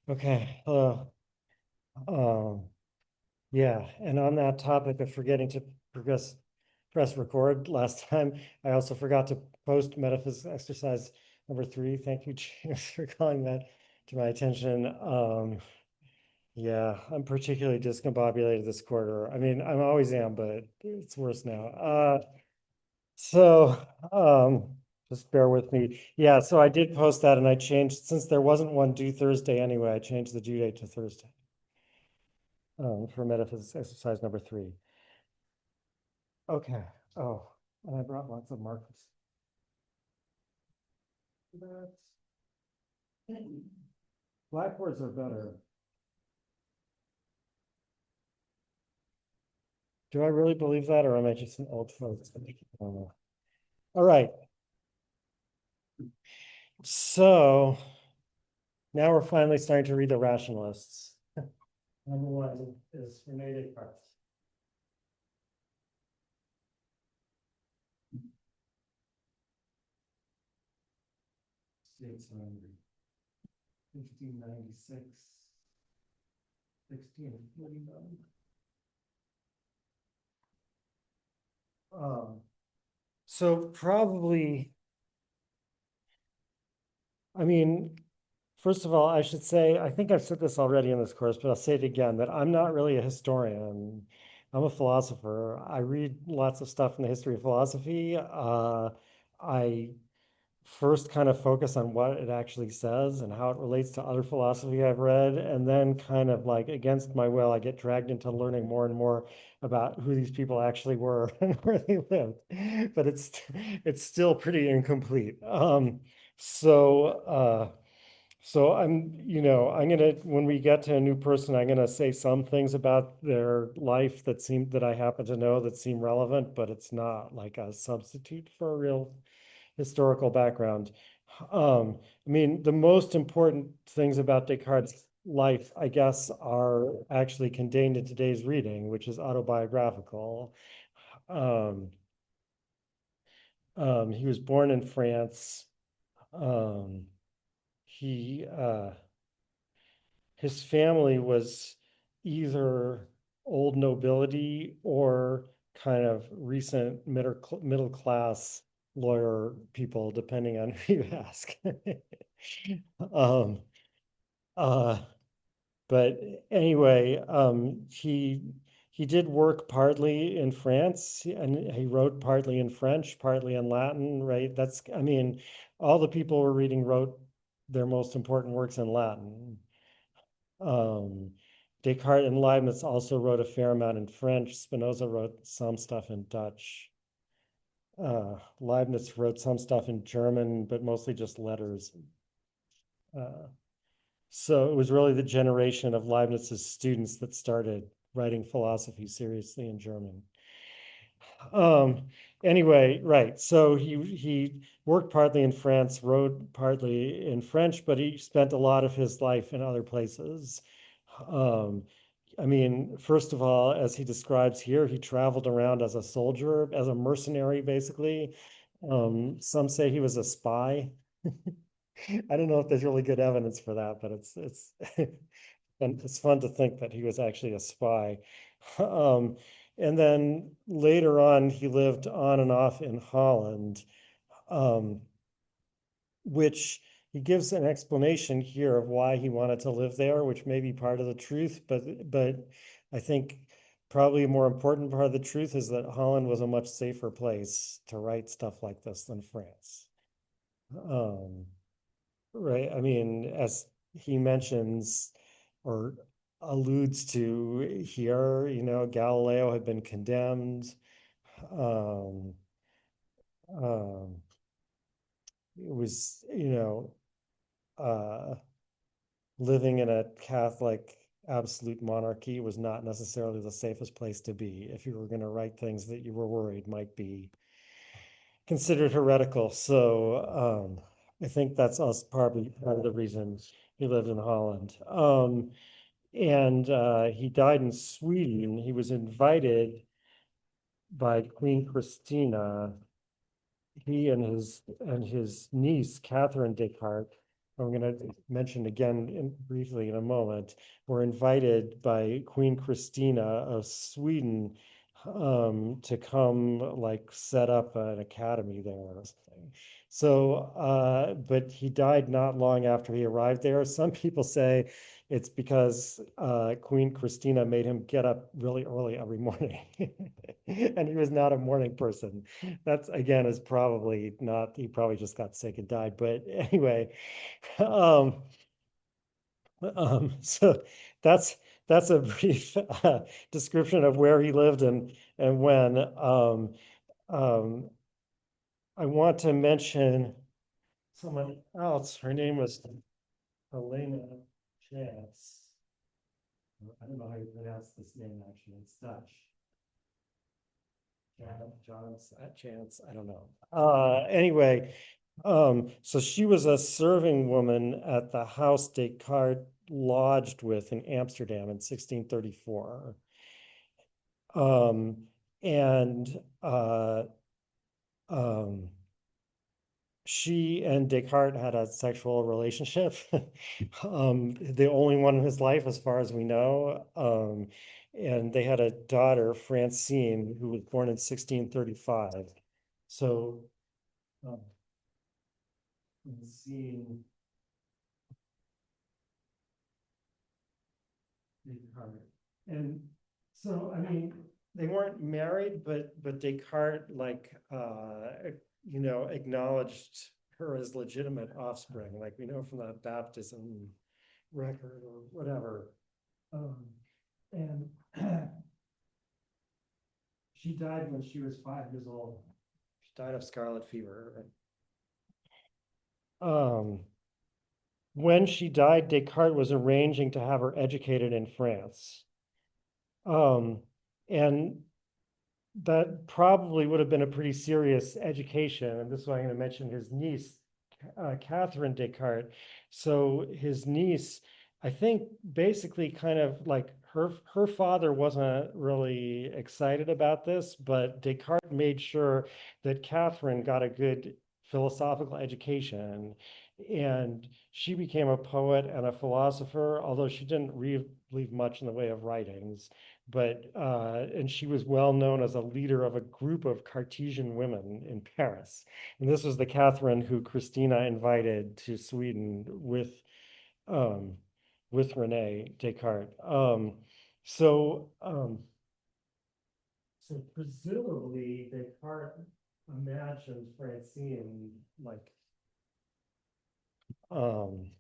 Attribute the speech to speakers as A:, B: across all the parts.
A: Okay, hello. Um, yeah, and on that topic of forgetting to progress, press record last time, I also forgot to post metaphysics exercise number 3. Thank you, James, for calling that to my attention. Yeah, I'm particularly discombobulated this quarter. I mean, I always am, but it's worse now. So, just bear with me. Yeah, so I did post that and I changed, since there wasn't one due Thursday anyway, I changed the due date to Thursday. For metaphysics exercise number 3. Okay. Oh, and I brought lots of markers. That's Blackboards are better. Do I really believe that, or am I just an old folks? I don't know. All right. So now we're finally starting to read the Rationalists. Number 1 is Rene Descartes. States surrender. 1596, 1649. So probably, I mean, first of all, I should say, I think I've said this already in this course, but I'll say it again, that I'm not really a historian. I'm a philosopher. I read lots of stuff in the history of philosophy. I first kind of focus on what it actually says and how it relates to other philosophy I've read, and then kind of like against my will, I get dragged into learning more and more about who these people actually were and where they lived. But it's still pretty incomplete. So so I'm gonna, when we get to a new person, I'm gonna say some things about their life that I happen to know that seem relevant, but it's not like a substitute for a real historical background. I mean, the most important things about Descartes' life, I guess, are actually contained in today's reading, which is autobiographical. Um, he was born in France. Um, he His family was either old nobility or kind of recent middle class lawyer people, depending on who you ask. um, uh, but anyway, he did work partly in France, and he wrote partly in French, partly in Latin, right? I mean, all the people we're reading wrote their most important works in Latin. Um, Descartes and Leibniz also wrote a fair amount in French. Spinoza wrote some stuff in Dutch. Leibniz wrote some stuff in German, but mostly just letters. Uh, so it was really the generation of Leibniz's students that started writing philosophy seriously in German. Um, anyway, right. So he worked partly in France, wrote partly in French, but he spent a lot of his life in other places. Um, I mean, first of all, as he describes here, he traveled around as a soldier, as a mercenary, basically. Some say he was a spy. I don't know if there's really good evidence for that, but it's and it's fun to think that he was actually a spy. Um, and then later on, he lived on and off in Holland, um, which he gives an explanation here of why he wanted to live there, which may be part of the truth, but I think probably a more important part of the truth is that Holland was a much safer place to write stuff like this than France. Um, right. I mean, as he mentions or alludes to here, Galileo had been condemned. Um, um, it was, uh, living in a Catholic absolute monarchy was not necessarily the safest place to be if you were going to write things that you were worried might be considered heretical. So I think that's us probably part of the reason he lived in Holland. And he died in Sweden. He was invited by Queen Christina. He and his niece Catherine Descartes I'm going to mention again briefly in a moment, were invited by Queen Christina of Sweden to come like set up an academy there or something. So, but he died not long after he arrived there. Some people say it's because Queen Christina made him get up really early every morning, and he was not a morning person. That's again is probably not. He probably just got sick and died. But anyway, um, so that's that's a brief description of where he lived and when. Um, I want to mention someone else. Her name was Helena Chance. I don't know how you pronounce this name actually. It's Dutch. John's Chance. I don't know. Anyway, so she was a serving woman at the house Descartes lodged with in Amsterdam in 1634. Um, and um, she and Descartes had a sexual relationship, the only one in his life, as far as we know. And they had a daughter, Francine, who was born in 1635. So, um, Francine Descartes. And so, I mean, they weren't married, but Descartes, like, acknowledged her as legitimate offspring, like we know from the baptism record or whatever. And she died when she was 5 years old. She died of scarlet fever. Um, when she died, Descartes was arranging to have her educated in France. And that probably would have been a pretty serious education. And this is why I'm going to mention his niece, Catherine Descartes. So his niece, I think, basically kind of like her father wasn't really excited about this, but Descartes made sure that Catherine got a good philosophical education. And she became a poet and a philosopher, although she didn't leave much in the way of writings. And she was well known as a leader of a group of Cartesian women in Paris. And this was the Catherine who Christina invited to Sweden um, with Rene Descartes. So, um, so presumably Descartes imagined Francine like um,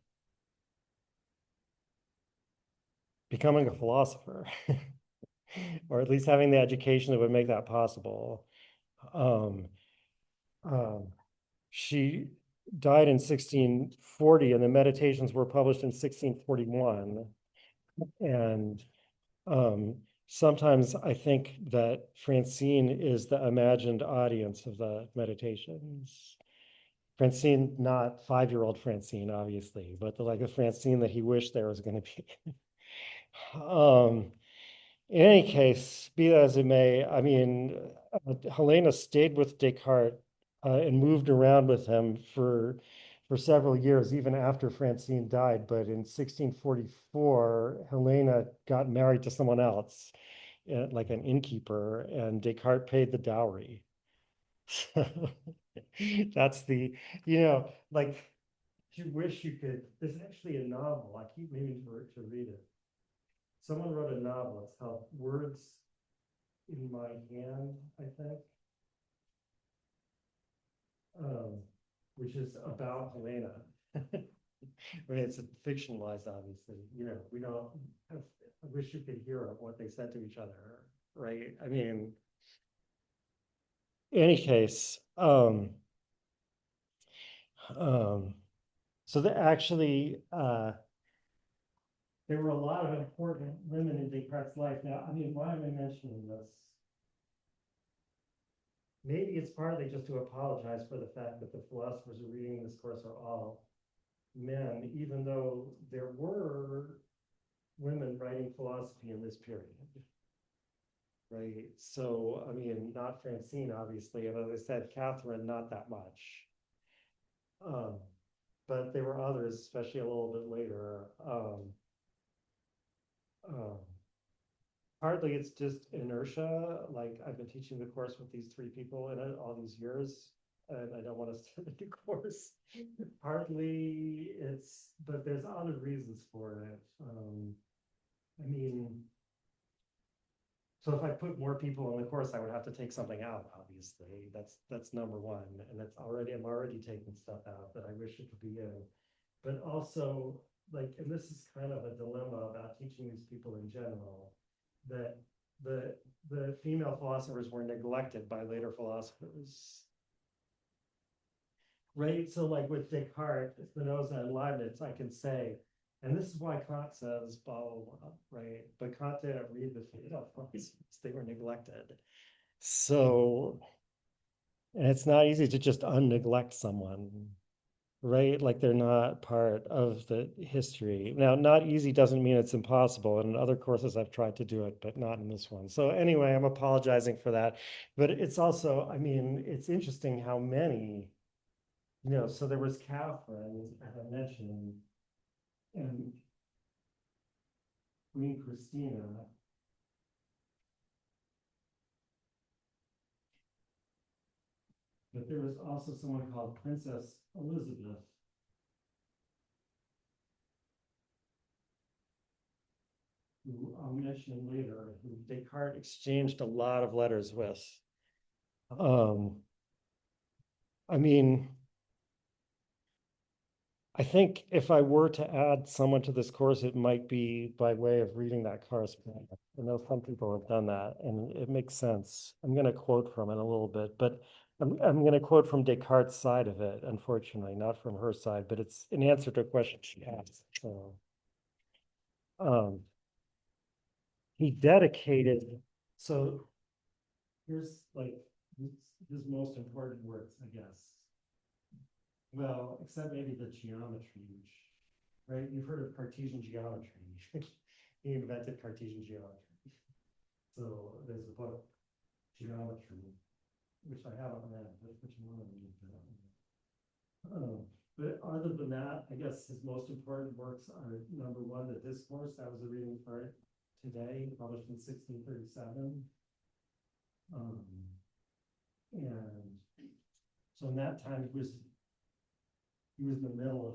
A: becoming a philosopher, or at least having the education that would make that possible. Um, um, she died in 1640, and the Meditations were published in 1641. And um, sometimes I think that Francine is the imagined audience of the Meditations. Francine, not 5-year-old Francine, obviously, but the Francine that he wished there was going to be. um, in any case, be that as it may, I mean, Helena stayed with Descartes and moved around with him for several years, even after Francine died. But in 1644, Helena got married to someone else, like an innkeeper, and Descartes paid the dowry. That's like you wish you could. There's actually a novel. I keep meaning to read it. Someone wrote a novel. It's called Words in My Hand, I think, um, which is about Helena. I mean, it's fictionalized, obviously. We don't. I wish you could hear what they said to each other, right? I mean, in any case, um, so that actually, there were a lot of important women in Descartes' life. Now, I mean, why am I mentioning this? Maybe it's partly just to apologize for the fact that the philosophers who are reading this course are all men, even though there were women writing philosophy in this period, right? So, I mean, not Francine, obviously, and as I said, Catherine, not that much. Um, but there were others, especially a little bit later. Um, Partly it's just inertia. Like I've been teaching the course with these three people in it all these years, and I don't want to start a new course. Partly it's, but there's other reasons for it. I mean, so if I put more people in the course, I would have to take something out, obviously. That's number one. And that's already, I'm already taking stuff out that I wish it could be in. But also, like, and this is kind of a dilemma about teaching these people in general, that the the female philosophers were neglected by later philosophers. Right? So like with Descartes, Spinoza, and Leibniz, I can say, and this is why Kant says blah, blah, blah, right? But Kant didn't read the female philosophers, they were neglected. So, and it's not easy to just unneglect someone, right? Like they're not part of the history. Now, not easy doesn't mean it's impossible. And in other courses, I've tried to do it, but not in this one. So anyway, I'm apologizing for that. But it's also, I mean, it's interesting how many, so there was Catherine, as I mentioned, and Queen Christina. But there was also someone called Princess Elizabeth, who I'll mention later, who Descartes exchanged a lot of letters with. Um, I mean, I think if I were to add someone to this course, it might be by way of reading that correspondence. I know some people have done that, and it makes sense. I'm going to quote from it a little bit, but I'm going to quote from Descartes' side of it, unfortunately, not from her side, but it's an answer to a question she asked. So, um, he dedicated, so here's like his most important works, I guess. Well, except maybe the geometry, which, right? You've heard of Cartesian geometry. He invented Cartesian geometry. So there's a book, Geometry, which I haven't read, but which one of them but other than that, I guess his most important works are number one, the Discourse. That was the reading for it today, published in 1637. And so in that time, he was in the middle of,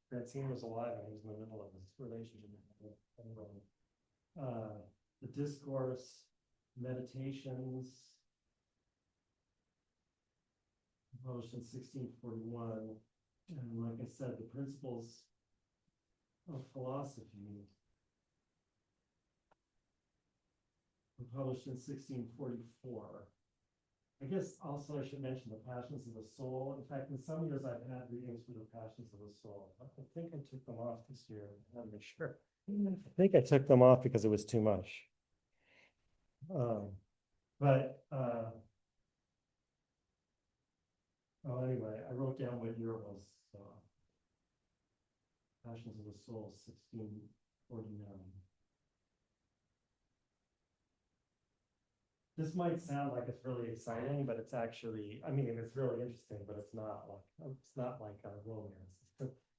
A: Francine was alive and he was in the middle of his relationship. The Discourse, Meditations, published in 1641. And like I said, the Principles of Philosophy were published in 1644. I guess also I should mention the Passions of the Soul. In fact, in some years I've had readings for the Passions of the Soul. I think I took them off this year. I'm not sure. I think I took them off because it was too much. But well, anyway, I wrote down what year it was. So, Passions of the Soul, 1649. This might sound like it's really exciting, but it's actually, I mean, it's really interesting, but it's not like a romance.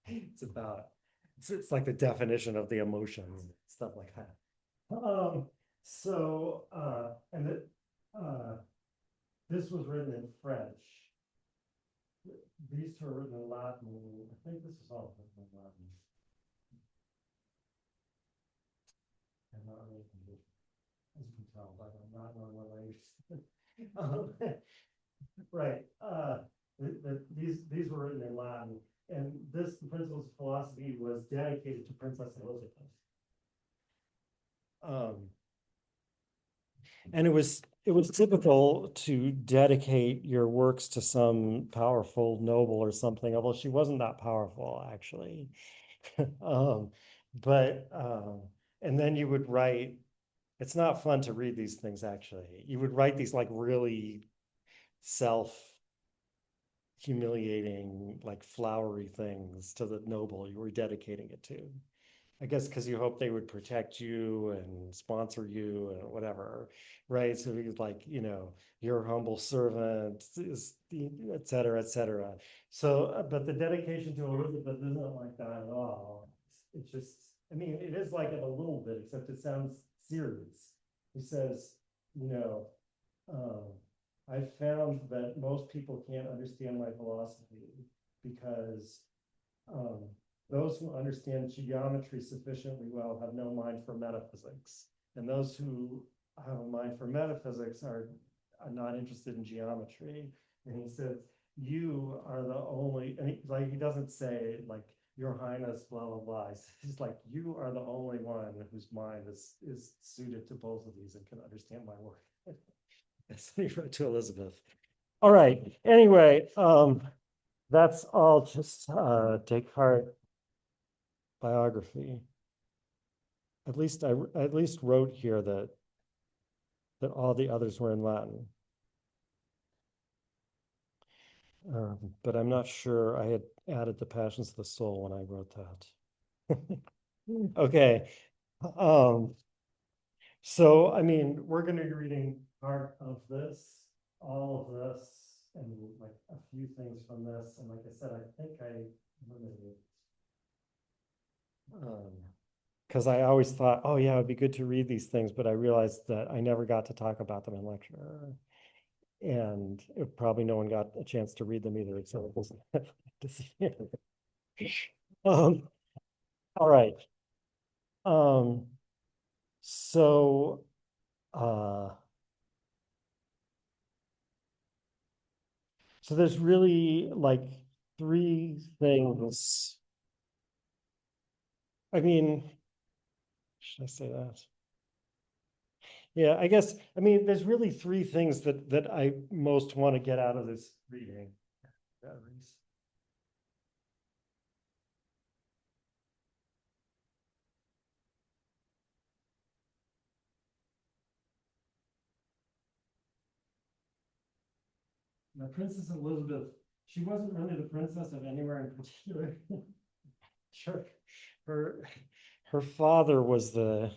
A: It's about, it's like the definition of the emotions, stuff like that. And this was written in French. These two are written in Latin. I think this is all written in Latin. I'm not really English, as you can tell, but I'm not knowing what language. Right. These were written in Latin, and the Principles of Philosophy, was dedicated to Princess Elizabeth. And it was typical to dedicate your works to some powerful noble or something, although she wasn't that powerful actually. But and then you would write, it's not fun to read these things actually. You would write these like really self-humiliating, like flowery things to the noble you were dedicating it to. I guess because you hope they would protect you and sponsor you and whatever, right? So he's like, your humble servant is, et cetera, et cetera. So, but the dedication to Elizabeth isn't like that at all. It's just, I mean, it is like it a little bit, except it sounds serious. He says, you know, um, I found that most people can't understand my philosophy because um, those who understand geometry sufficiently well have no mind for metaphysics. And those who have a mind for metaphysics are not interested in geometry. And he says, you are the only, and he doesn't say like, your highness, blah, blah, blah. He's like, you are the only one whose mind is suited to both of these and can understand my work. That's what he wrote to Elizabeth. All right. Anyway, that's all just Descartes biography. At least I at least wrote here that all the others were in Latin. But I'm not sure I had added the Passions of the Soul when I wrote that. Okay. Um, so I mean, we're going to be reading part of this, all of this, and like a few things from this. And like I said, I think I limited because I always thought, oh yeah, it'd be good to read these things, but I realized that I never got to talk about them in lecture, and probably no one got a chance to read them either. So it wasn't. um, all right. Um, so uh, so there's really like three things. I mean, should I say that? Yeah, I guess, I mean, there's really three things that I most want to get out of this reading. Batteries. Now, Princess Elizabeth, she wasn't really the princess of anywhere in particular. Sure. Her her father was the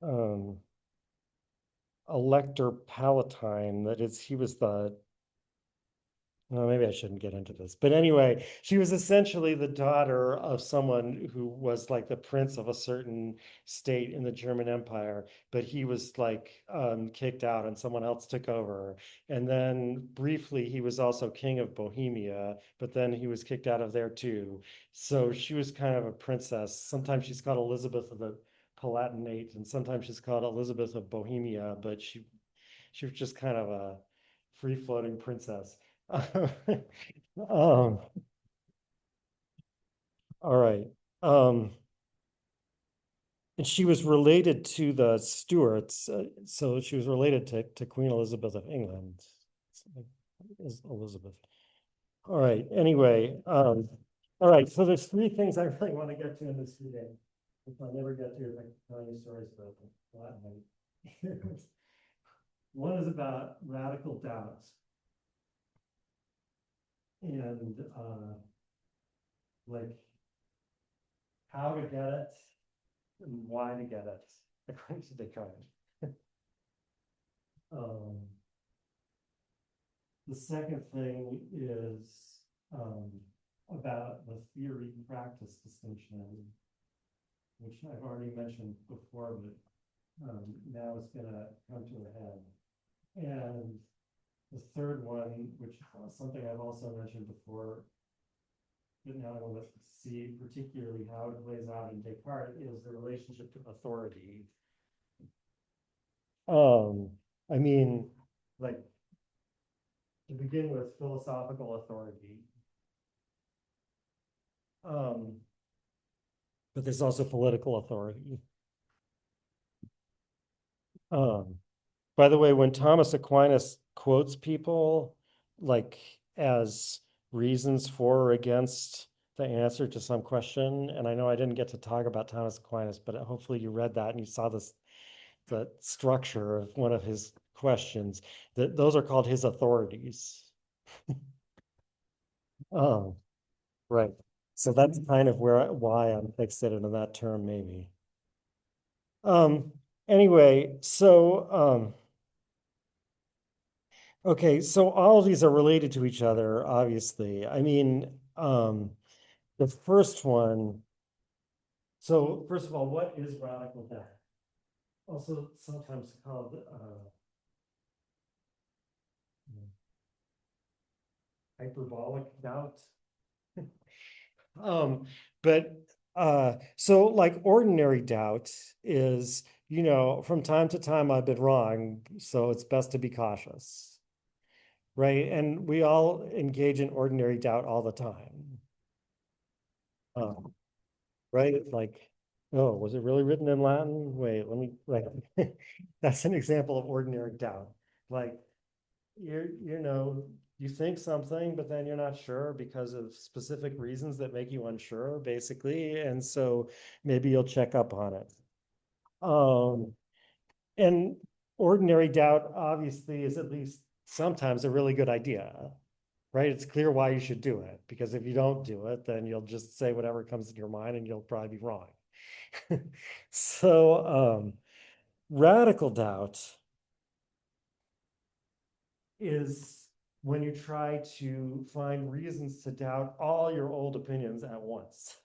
A: um Elector Palatine. That is, he was the well, maybe I shouldn't get into this. But anyway, she was essentially the daughter of someone who was like the prince of a certain state in the German Empire, but he was like kicked out and someone else took over. And then briefly, he was also king of Bohemia, but then he was kicked out of there too. So she was kind of a princess. Sometimes she's called Elizabeth of the Palatinate, and sometimes she's called Elizabeth of Bohemia, but she was just kind of a free floating princess. All right. Um, and she was related to the Stuarts, so she was related to Queen Elizabeth of England. Elizabeth. All right. Anyway, all right. So there's three things I really want to get to in this meeting. If I never get to, I can tell you stories about them. One is about radical doubt, and like how to get it and why to get it, according to Descartes. Um, the second thing is about the theory practice distinction, which I've already mentioned before, but now it's going to come to a head. And the third one, which is something I've also mentioned before, but now I want to see particularly how it plays out in Descartes, is the relationship to authority. Um, I mean, like to begin with, philosophical authority. Um, but there's also political authority. Um, by the way, when Thomas Aquinas quotes people like as reasons for or against the answer to some question, and I know I didn't get to talk about Thomas Aquinas, but hopefully you read that and you saw this the structure of one of his questions, that those are called his authorities. Oh, right. So that's kind of why I'm fixated on that term, maybe. Um, anyway, okay, so all of these are related to each other, obviously. I mean, the first one, so first of all, what is radical doubt? Also sometimes called hyperbolic doubt. Um, but so like ordinary doubt is, from time to time I've been wrong, so it's best to be cautious, right? And we all engage in ordinary doubt all the time. Um, right? Like, oh, was it really written in Latin? Wait, let me like that's an example of ordinary doubt. Like you think something, but then you're not sure because of specific reasons that make you unsure, basically. And so maybe you'll check up on it. Um, and ordinary doubt obviously is at least sometimes a really good idea, right? It's clear why you should do it, because if you don't do it, then you'll just say whatever comes in your mind and you'll probably be wrong. So, radical doubt is when you try to find reasons to doubt all your old opinions at once.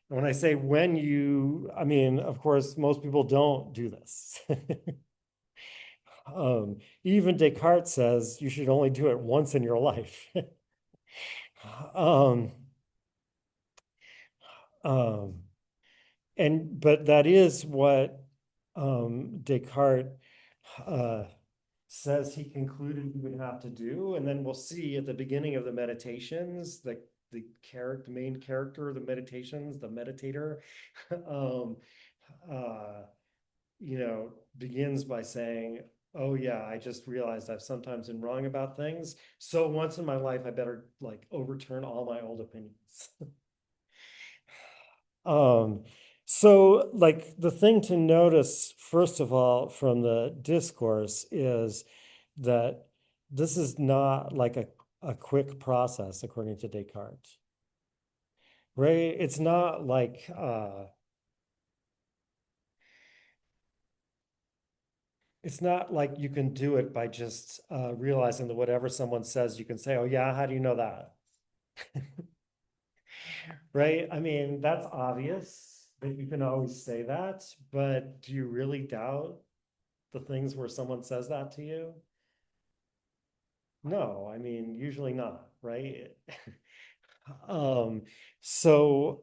A: When I say I mean, of course, most people don't do this. Even Descartes says you should only do it once in your life. um, um, but that is what Descartes uh, says he concluded he would have to do. And then we'll see at the beginning of the meditations, the main character of the meditations, the meditator, um, uh, begins by saying, "Oh yeah, I just realized I've sometimes been wrong about things. So once in my life, I better like overturn all my old opinions." Um, so like the thing to notice, first of all, from the discourse is that this is not like a quick process, according to Descartes, right? It's not like you can do it by just realizing that whatever someone says, you can say, "Oh yeah, how do you know that?" Right? I mean, that's obvious that you can always say that, but do you really doubt the things where someone says that to you? No, I mean, usually not, right? Um, so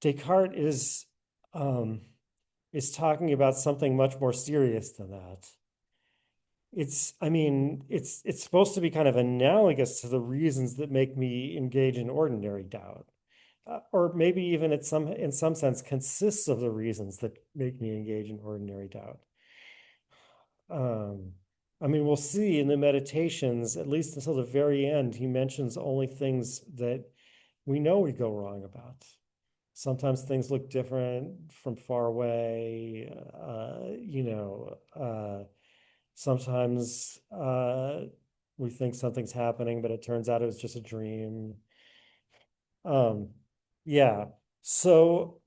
A: Descartes um, is talking about something much more serious than that. I mean, it's supposed to be kind of analogous to the reasons that make me engage in ordinary doubt, or maybe even in some sense consists of the reasons that make me engage in ordinary doubt. Um, I mean, we'll see in the meditations, at least until the very end, he mentions only things that we know we go wrong about. Sometimes things look different from far away. Sometimes we think something's happening, but it turns out it was just a dream. Um, yeah. So,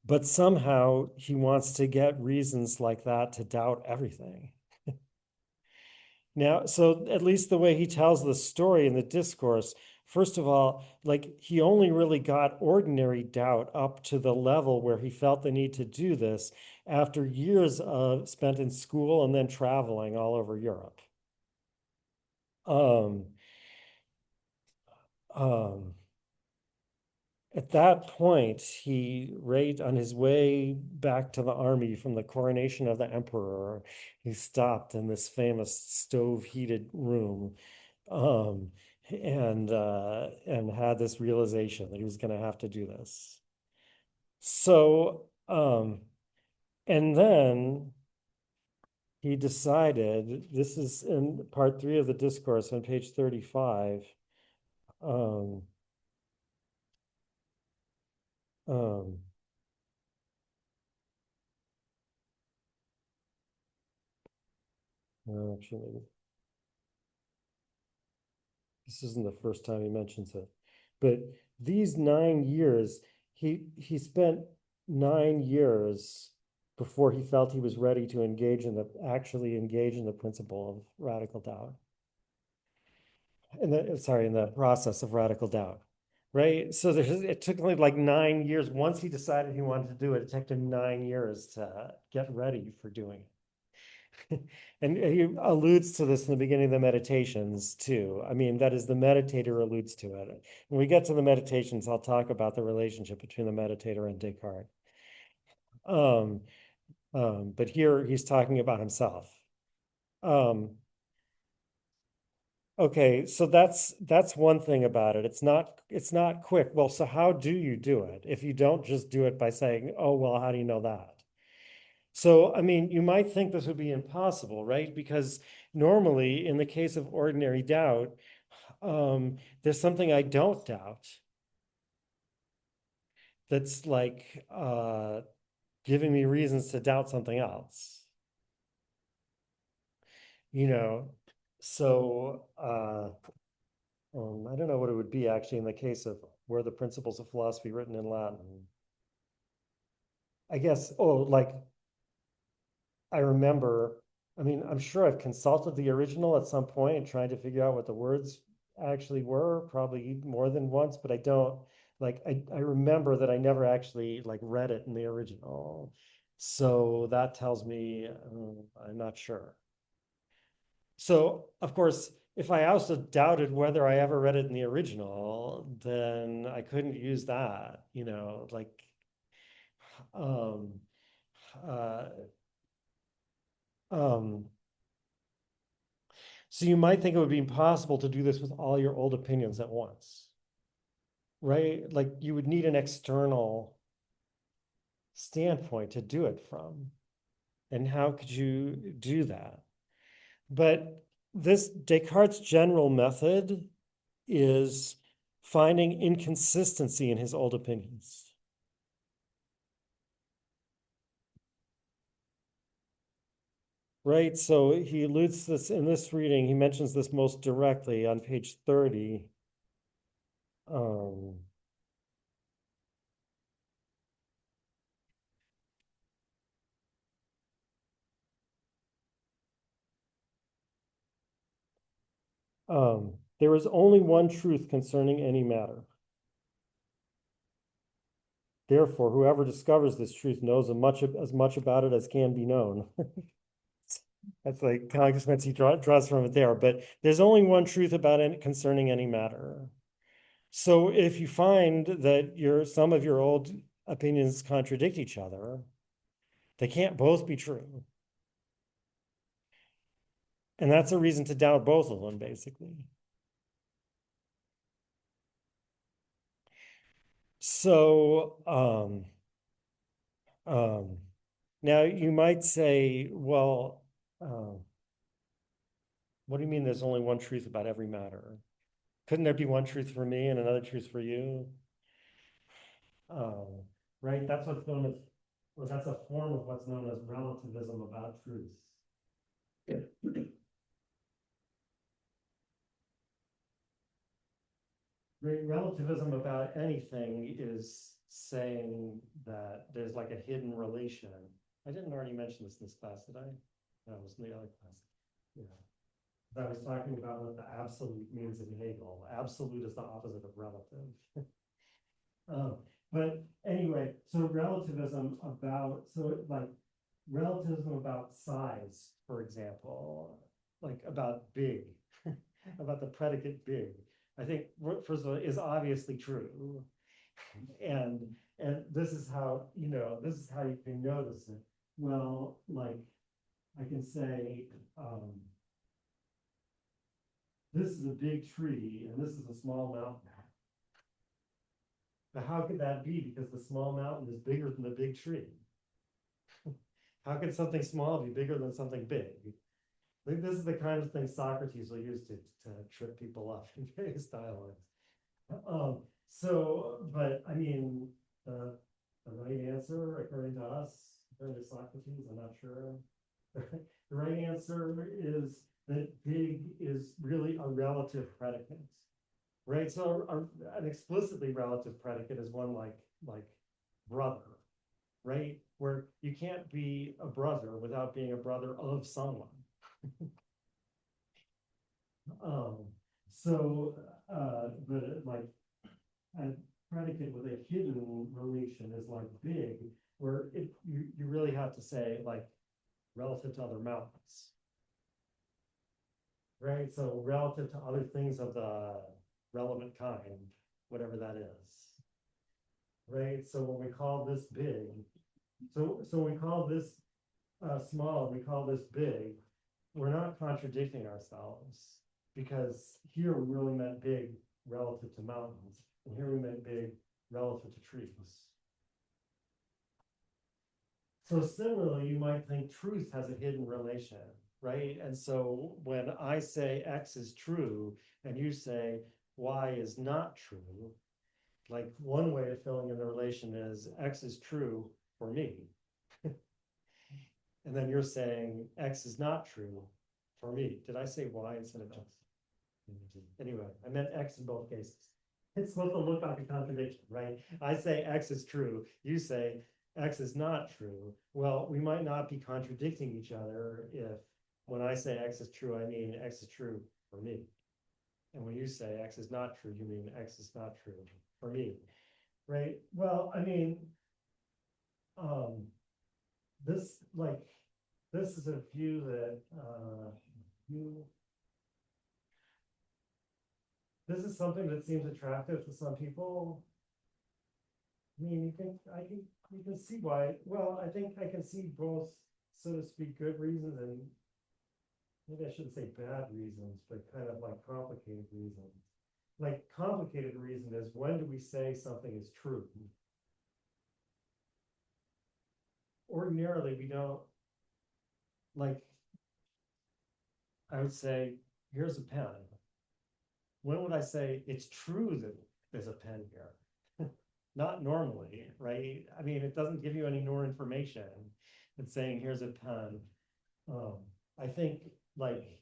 A: but somehow he wants to get reasons like that to doubt everything. Now, so at least the way he tells the story in the discourse, first of all, like he only really got ordinary doubt up to the level where he felt the need to do this after years of spent in school and then traveling all over Europe. Um, um, at that point, right on his way back to the army from the coronation of the emperor, he stopped in this famous stove-heated room, um, and had this realization that he was going to have to do this. So, and then he decided, this is in part 3 of the discourse on page 35. Um, um, Actually, this isn't the first time he mentions it, but these 9 years, he spent 9 years before he felt he was ready to actually engage in the principle of radical doubt. In the process of radical doubt, right? So it took him like 9 years. Once he decided he wanted to do it, it took him 9 years to get ready for doing it. And he alludes to this in the beginning of the meditations too. I mean, that is, the meditator alludes to it. When we get to the meditations, I'll talk about the relationship between the meditator and Descartes. Um, but here he's talking about himself. Um, Okay, so that's one thing about it. It's not quick. Well, so how do you do it if you don't just do it by saying, "Oh, well, how do you know that?" So, I mean, you might think this would be impossible, right? Because normally, in the case of ordinary doubt, there's something I don't doubt that's like giving me reasons to doubt something else, you know? So, I don't know what it would be actually in the case of were the principles of philosophy written in Latin. I guess, like I remember, I mean, I'm sure I've consulted the original at some point and trying to figure out what the words actually were, probably more than once, but I don't like I remember that I never actually like read it in the original. So that tells me I'm not sure. So, of course, if I also doubted whether I ever read it in the original, then I couldn't use that, like, um, uh, um, so you might think it would be impossible to do this with all your old opinions at once, right? Like you would need an external standpoint to do it from. And how could you do that? But this Descartes' general method is finding inconsistency in his old opinions. Right? So he alludes to this in this reading. He mentions this most directly on page 30. Um, there is only one truth concerning any matter. Therefore, whoever discovers this truth knows as much about it as can be known. That's like consequence he draws from it there. But there's only one truth about it concerning any matter. So if you find that some of your old opinions contradict each other, they can't both be true. And that's a reason to doubt both of them, basically. So um, now you might say, well, what do you mean there's only one truth about every matter? Couldn't there be one truth for me and another truth for you? Um, right? That's what's known as, well, that's a form of what's known as relativism about truth. Relativism about anything is saying that there's like a hidden relation. I didn't already mention this class, did I? No, it was in the other class. Yeah. I was talking about what the absolute means in Hegel. Absolute is the opposite of relative. Um, but anyway, so relativism about size, for example, like about big, about the predicate big. I think first of all is obviously true, and this is how you can notice it. Well, like I can say, this is a big tree and this is a small mountain. But how could that be? Because the small mountain is bigger than the big tree. How could something small be bigger than something big? I think this is the kind of thing Socrates will use to trip people up in various dialogues. But I mean, the right answer, according to us, according to Socrates, I'm not sure. The right answer is that big is really a relative predicate, right? So an explicitly relative predicate is one like brother, right? Where you can't be a brother without being a brother of someone. Um, so, but like a predicate with a hidden relation is like big, where you really have to say like relative to other mountains, right? So relative to other things of the relevant kind, whatever that is, right? So when we call this big, so we call this small, we call this big, we're not contradicting ourselves because here we really meant big relative to mountains, and here we meant big relative to trees. So similarly, you might think truth has a hidden relation, right? And so when I say X is true and you say Y is not true, like one way of filling in the relation is X is true for me. And then you're saying X is not true for me. Did I say Y instead of X? Anyway, I meant X in both cases. It's supposed to look like a contradiction, right? I say X is true. You say X is not true. Well, we might not be contradicting each other if when I say X is true, I mean X is true for me. And when you say X is not true, you mean X is not true for me, right? Well, I mean, um, this like this is a view that you this is something that seems attractive to some people. I mean, you can see why. Well, I think I can see both, so to speak, good reasons and maybe I shouldn't say bad reasons, but kind of like complicated reasons. Like complicated reason is when do we say something is true? Ordinarily, we don't like. I would say, here's a pen. When would I say it's true that there's a pen here? Not normally, right? I mean, it doesn't give you any more information. It's saying here's a pen. I think like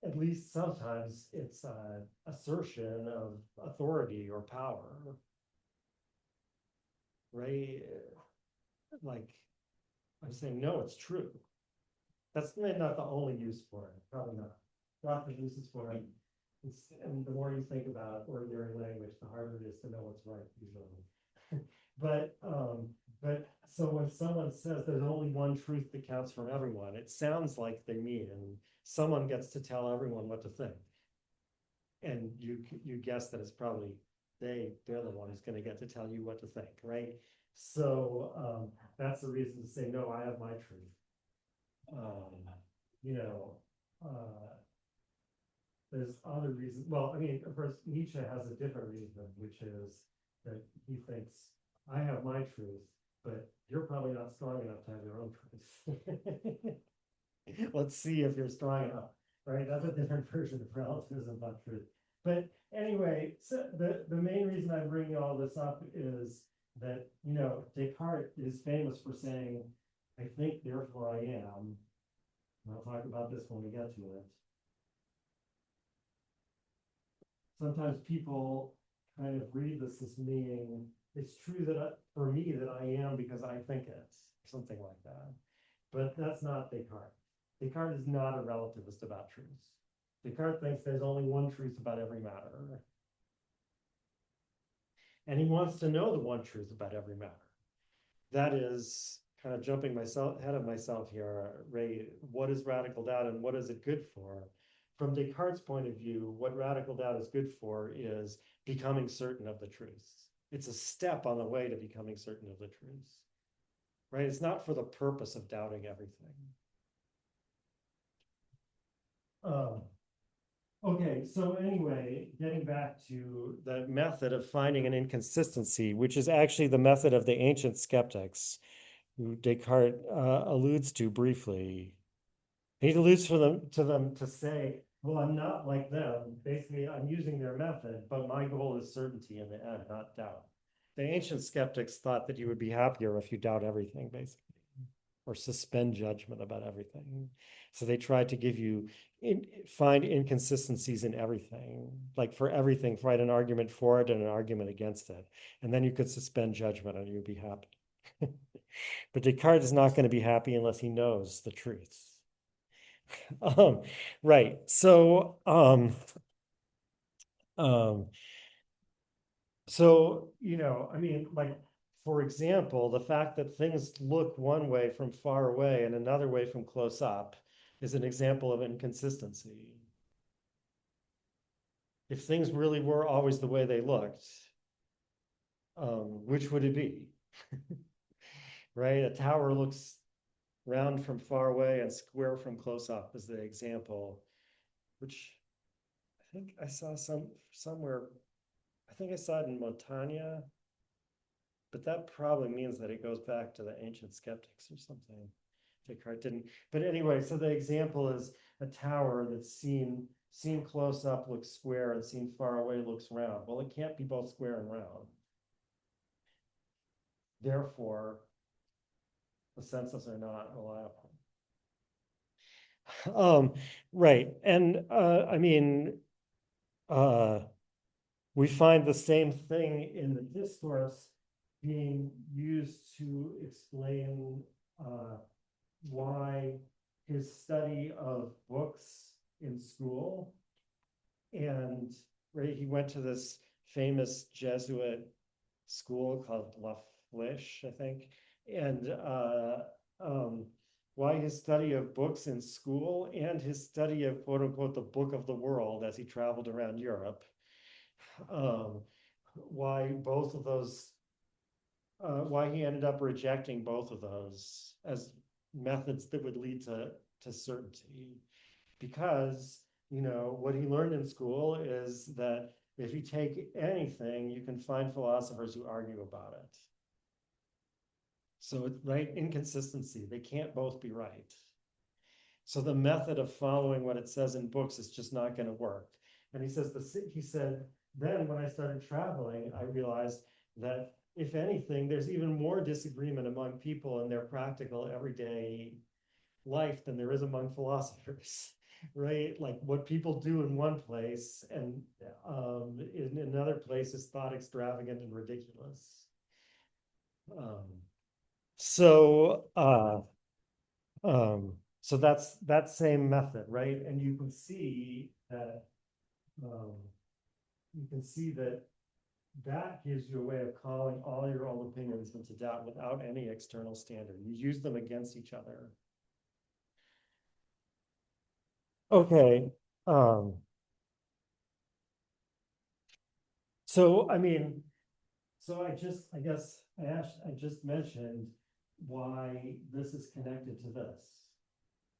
A: at least sometimes it's an assertion of authority or power, right? Like I'm saying, no, it's true. That's not the only use for it, probably not. Lots of uses for it. And the more you think about ordinary language, the harder it is to know what's right usually. But so when someone says there's only one truth that counts for everyone, it sounds like they mean someone gets to tell everyone what to think. And you guess that it's probably they're the one who's going to get to tell you what to think, right? So that's the reason to say, no, I have my truth. You know, there's other reasons. Well, I mean, of course, Nietzsche has a different reason, which is that he thinks I have my truth, but you're probably not strong enough to have your own truth. Let's see if you're strong enough, right? That's a different version of relativism about truth. But anyway, so the main reason I'm bringing all this up is that, you know, Descartes is famous for saying, I think, therefore I am. And I'll talk about this when we get to it. Sometimes people kind of read this as meaning it's true that for me that I am because I think it's something like that. But that's not Descartes. Descartes is not a relativist about truths. Descartes thinks there's only one truth about every matter. And he wants to know the one truth about every matter. That is kind of jumping ahead of myself here, Ray. What is radical doubt and what is it good for? From Descartes' point of view, what radical doubt is good for is becoming certain of the truths. It's a step on the way to becoming certain of the truths, right? It's not for the purpose of doubting everything. Okay, so anyway, getting back to the method of finding an inconsistency, which is actually the method of the ancient skeptics, who Descartes alludes to briefly. He alludes to them to say, well, I'm not like them. Basically, I'm using their method, but my goal is certainty in the end, not doubt. The ancient skeptics thought that you would be happier if you doubt everything, basically. or suspend judgment about everything. So they try to give you find inconsistencies in everything, like for everything, write an argument for it and an argument against it, and then you could suspend judgment and you'd be happy. But Descartes is not going to be happy unless he knows the truth. Um, right. Um, so, I mean, like, for example, the fact that things look one way from far away and another way from close up is an example of inconsistency. If things really were always the way they looked, which would it be? Right? A tower looks round from far away and square from close up is the example, which I think I saw somewhere. I think I saw it in Montaigne, but that probably means that it goes back to the ancient skeptics or something. Descartes didn't. But anyway, so the example is a tower that's seen close up looks square and seen far away looks round. Well, it can't be both square and round. Therefore, the senses are not reliable. Right. And I mean, we find the same thing in the discourse being used to explain why his study of books in school, and right, he went to this famous Jesuit school called La Flèche, I think, and why his study of books in school and his study of quote unquote the book of the world as he traveled around Europe, why both of those, why he ended up rejecting both of those as methods that would lead to certainty. Because, what he learned in school is that if you take anything, you can find philosophers who argue about it. So, right, inconsistency, they can't both be right. So the method of following what it says in books is just not going to work. And he said, then when I started traveling, I realized that if anything, there's even more disagreement among people in their practical everyday life than there is among philosophers, right? Like what people do in one place and in another place is thought extravagant and ridiculous. So that's that same method, right? And you can see that that gives you a way of calling all your own opinions into doubt without any external standard. You use them against each other. Okay. So I mean, I guess I just mentioned why this is connected to this,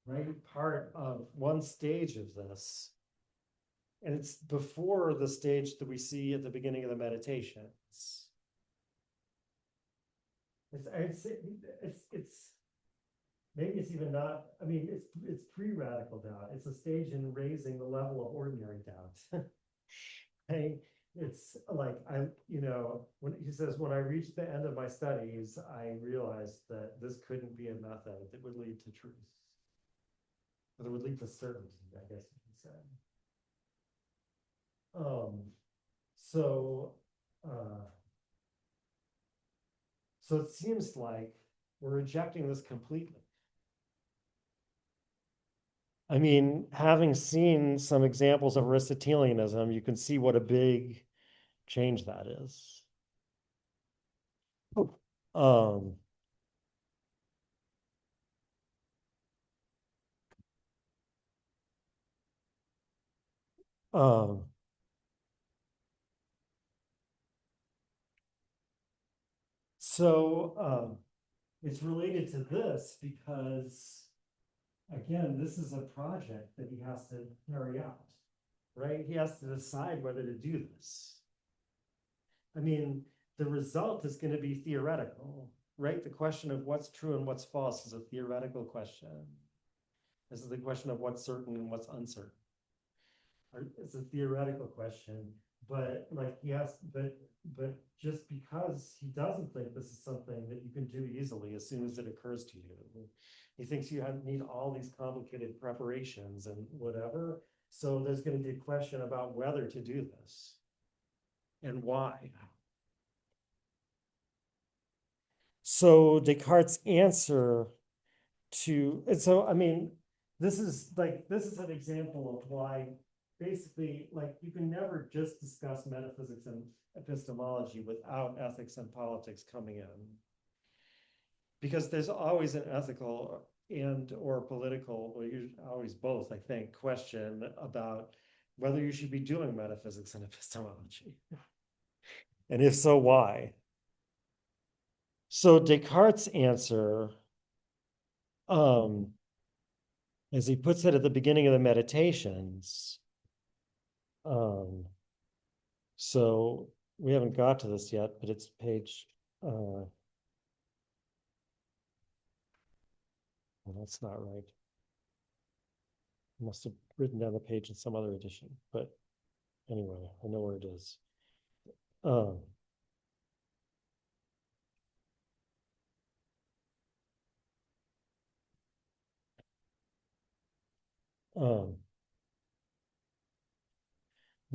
A: right? Part of one stage of this, and it's before the stage that we see at the beginning of the meditations. It's maybe it's even not. I mean, it's pre-radical doubt. It's a stage in raising the level of ordinary doubt. Hey, it's like when he says, when I reached the end of my studies, I realized that this couldn't be a method that would lead to truth, or that would lead to certainty, I guess you can say. So uh, so it seems like we're rejecting this completely. I mean, having seen some examples of Aristotelianism, you can see what a big change that is. Um, um, so it's related to this because, again, this is a project that he has to carry out, right? He has to decide whether to do this. I mean, the result is going to be theoretical, right? The question of what's true and what's false is a theoretical question. This is the question of what's certain and what's uncertain. It's a theoretical question, but like but just because he doesn't think this is something that you can do easily as soon as it occurs to you. He thinks you need all these complicated preparations and whatever. So there's going to be a question about whether to do this and why. So Descartes' answer and so I mean, this is an example of why basically like you can never just discuss metaphysics and epistemology without ethics and politics coming in, because there's always an ethical and or political, or always both, I think, question about whether you should be doing metaphysics and epistemology, and if so, why. So Descartes' answer, as he puts it at the beginning of the Meditations, so we haven't got to this yet, but it's page, well, that's not right. I must have written down the page in some other edition, but anyway, I know where it is. Um, um,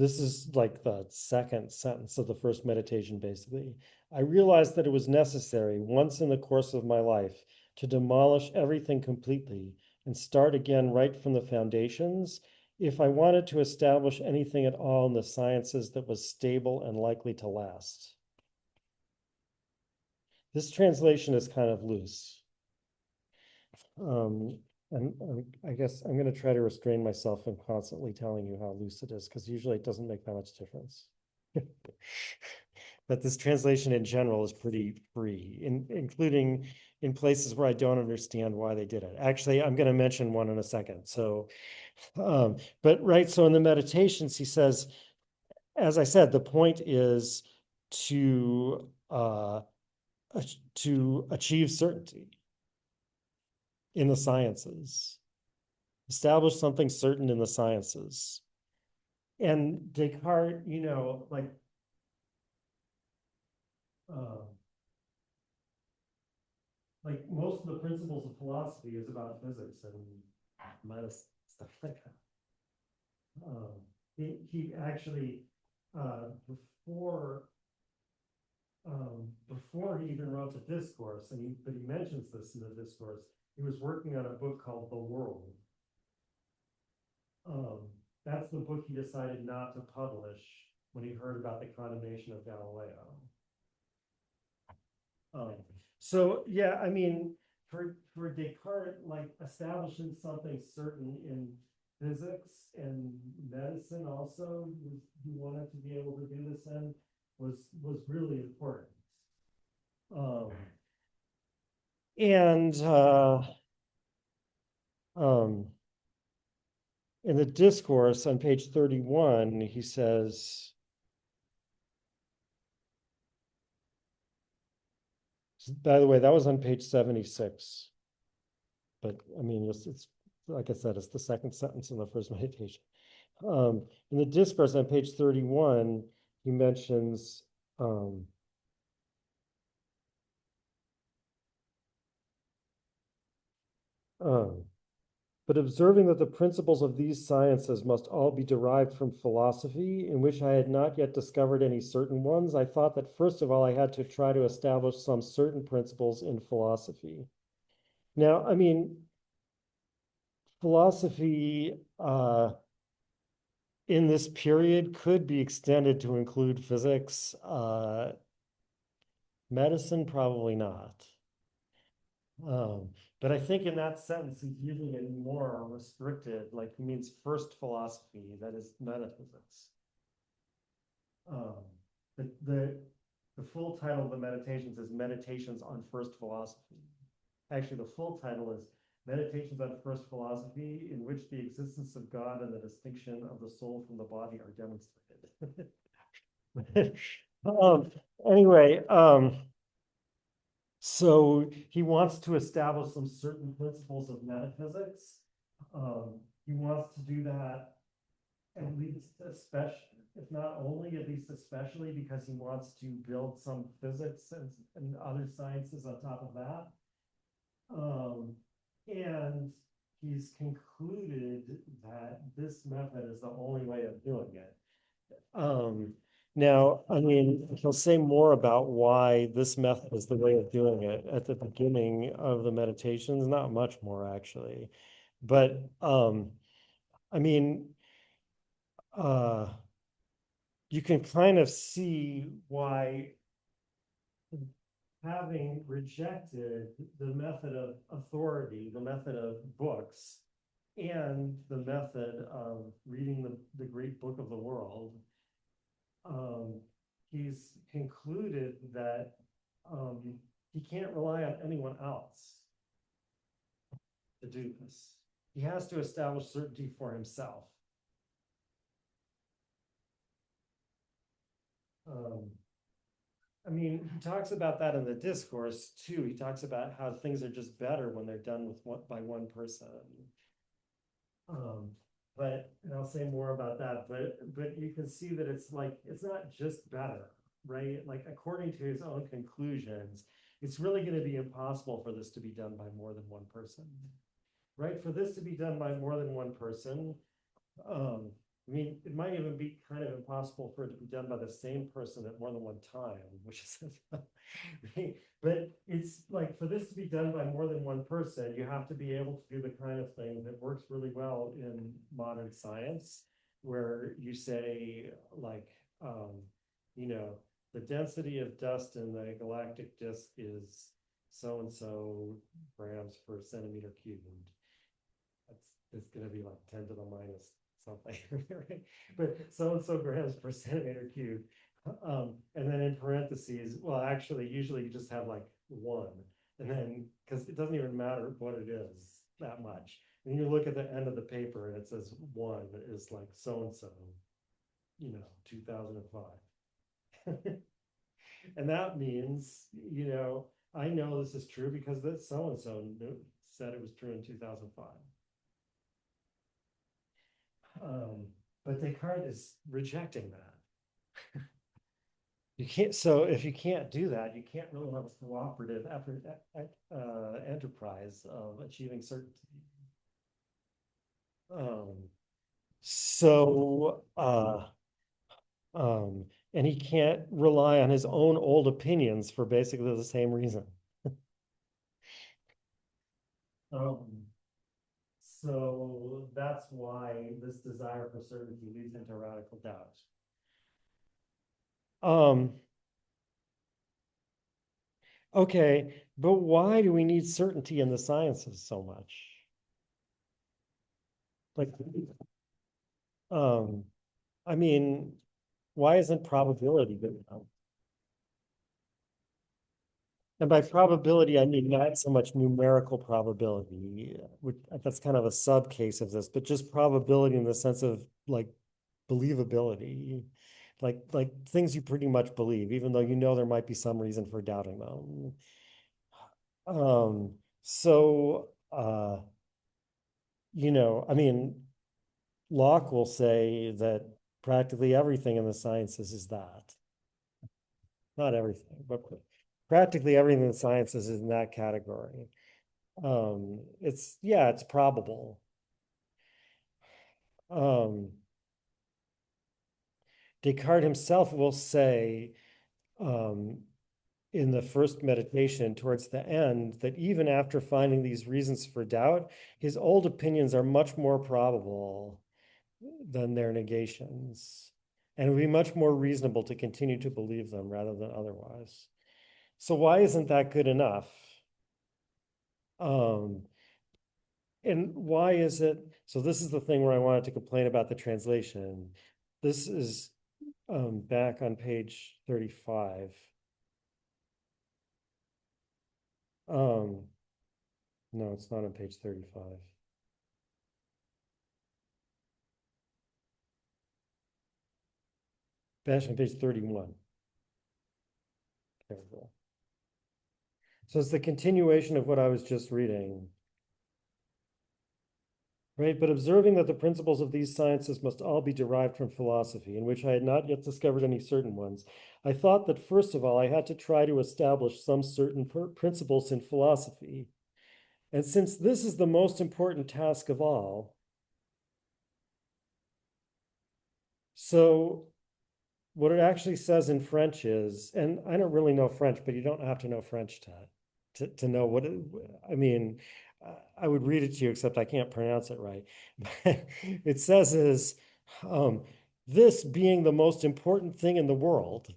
A: This is like the second sentence of the first meditation, basically. I realized that it was necessary once in the course of my life to demolish everything completely and start again right from the foundations if I wanted to establish anything at all in the sciences that was stable and likely to last. This translation is kind of loose. And I guess I'm going to try to restrain myself from constantly telling you how loose it is, because usually it doesn't make that much difference. But this translation in general is pretty free, including in places where I don't understand why they did it. Actually, I'm going to mention one in a second. So, but right, so in the Meditations, he says, as I said, the point is to achieve certainty in the sciences, establish something certain in the sciences. And Descartes, uh, like most of the principles of philosophy is about physics and minus stuff like that. He actually before before he even wrote the Discourse, but he mentions this in the Discourse. He was working on a book called The World. That's the book he decided not to publish when he heard about the condemnation of Galileo. So yeah, I mean, for Descartes, like establishing something certain in physics and medicine also, he wanted to be able to do this in, was really important. And in the Discourse on page 31, he says, by the way, that was on page 76. But I mean, it's like I said, it's the second sentence in the first meditation. In the Discourse on page 31, he mentions but observing that the principles of these sciences must all be derived from philosophy, in which I had not yet discovered any certain ones, I thought that first of all, I had to try to establish some certain principles in philosophy. Now, I mean, philosophy in this period could be extended to include physics. Medicine, probably not. But I think in that sentence, he's using it more restricted, like he means first philosophy, that is metaphysics. The, the, the full title of the Meditations is Meditations on First Philosophy. Actually, the full title is Meditations on First Philosophy, in which the existence of God and the distinction of the soul from the body are demonstrated. Anyway, so he wants to establish some certain principles of metaphysics. He wants to do that, at least especially, if not only, at least especially because he wants to build some physics and other sciences on top of that. And he's concluded that this method is the only way of doing it. Now, I mean, he'll say more about why this method is the way of doing it at the beginning of the meditations, not much more actually. But I mean, you can kind of see why, having rejected the method of authority, the method of books, and the method of reading the great book of the world, he's concluded that he can't rely on anyone else to do this. He has to establish certainty for himself. I mean, he talks about that in the discourse too. He talks about how things are just better when they're done with by one person. But and I'll say more about that. But you can see that it's like it's not just better, right? Like according to his own conclusions, it's really going to be impossible for this to be done by more than one person, right? For this to be done by more than one person, I mean, it might even be kind of impossible for it to be done by the same person at more than one time, which is, but it's like for this to be done by more than one person, you have to be able to do the kind of thing that works really well in modern science, where you say like, you know, the density of dust in the galactic disk is so and so grams per centimeter cubed. It's going to be like 10 to the minus something, right? But so and so grams per centimeter cubed. And then in parentheses, well, actually, usually you just have like one, and then because it doesn't even matter what it is that much. And you look at the end of the paper and it says one is like so and so, you know, 2005. And that means, you know, I know this is true because that so and so said it was true in 2005. But Descartes is rejecting that. You can't, so if you can't do that, you can't really have a cooperative effort, enterprise of achieving certainty. Um, so, and he can't rely on his own old opinions for basically the same reason. Um, so that's why this desire for certainty leads into radical doubt. Okay, but why do we need certainty in the sciences so much? Like, um, I mean, why isn't probability good enough? And by probability, I mean not so much numerical probability, which that's kind of a sub case of this, but just probability in the sense of like believability, like things you pretty much believe, even though you know there might be some reason for doubting them. So you know, I mean, Locke will say that practically everything in the sciences is that. Not everything, but practically everything in the sciences is in that category. It's yeah, it's probable. Um, Descartes himself will say in the first meditation towards the end that even after finding these reasons for doubt, his old opinions are much more probable than their negations. And it would be much more reasonable to continue to believe them rather than otherwise. So why isn't that good enough? And why is it? So this is the thing where I wanted to complain about the translation. This is back on page 35. No, it's not on page 35. Back on page 31. There we go. So it's the continuation of what I was just reading. right? But observing that the principles of these sciences must all be derived from philosophy, in which I had not yet discovered any certain ones, I thought that first of all, I had to try to establish some certain principles in philosophy. And since this is the most important task of all, so what it actually says in French is, and I don't really know French, but you don't have to know French to know what it, I mean, I would read it to you, except I can't pronounce it right. But it says is, um, this being the most important thing in the world.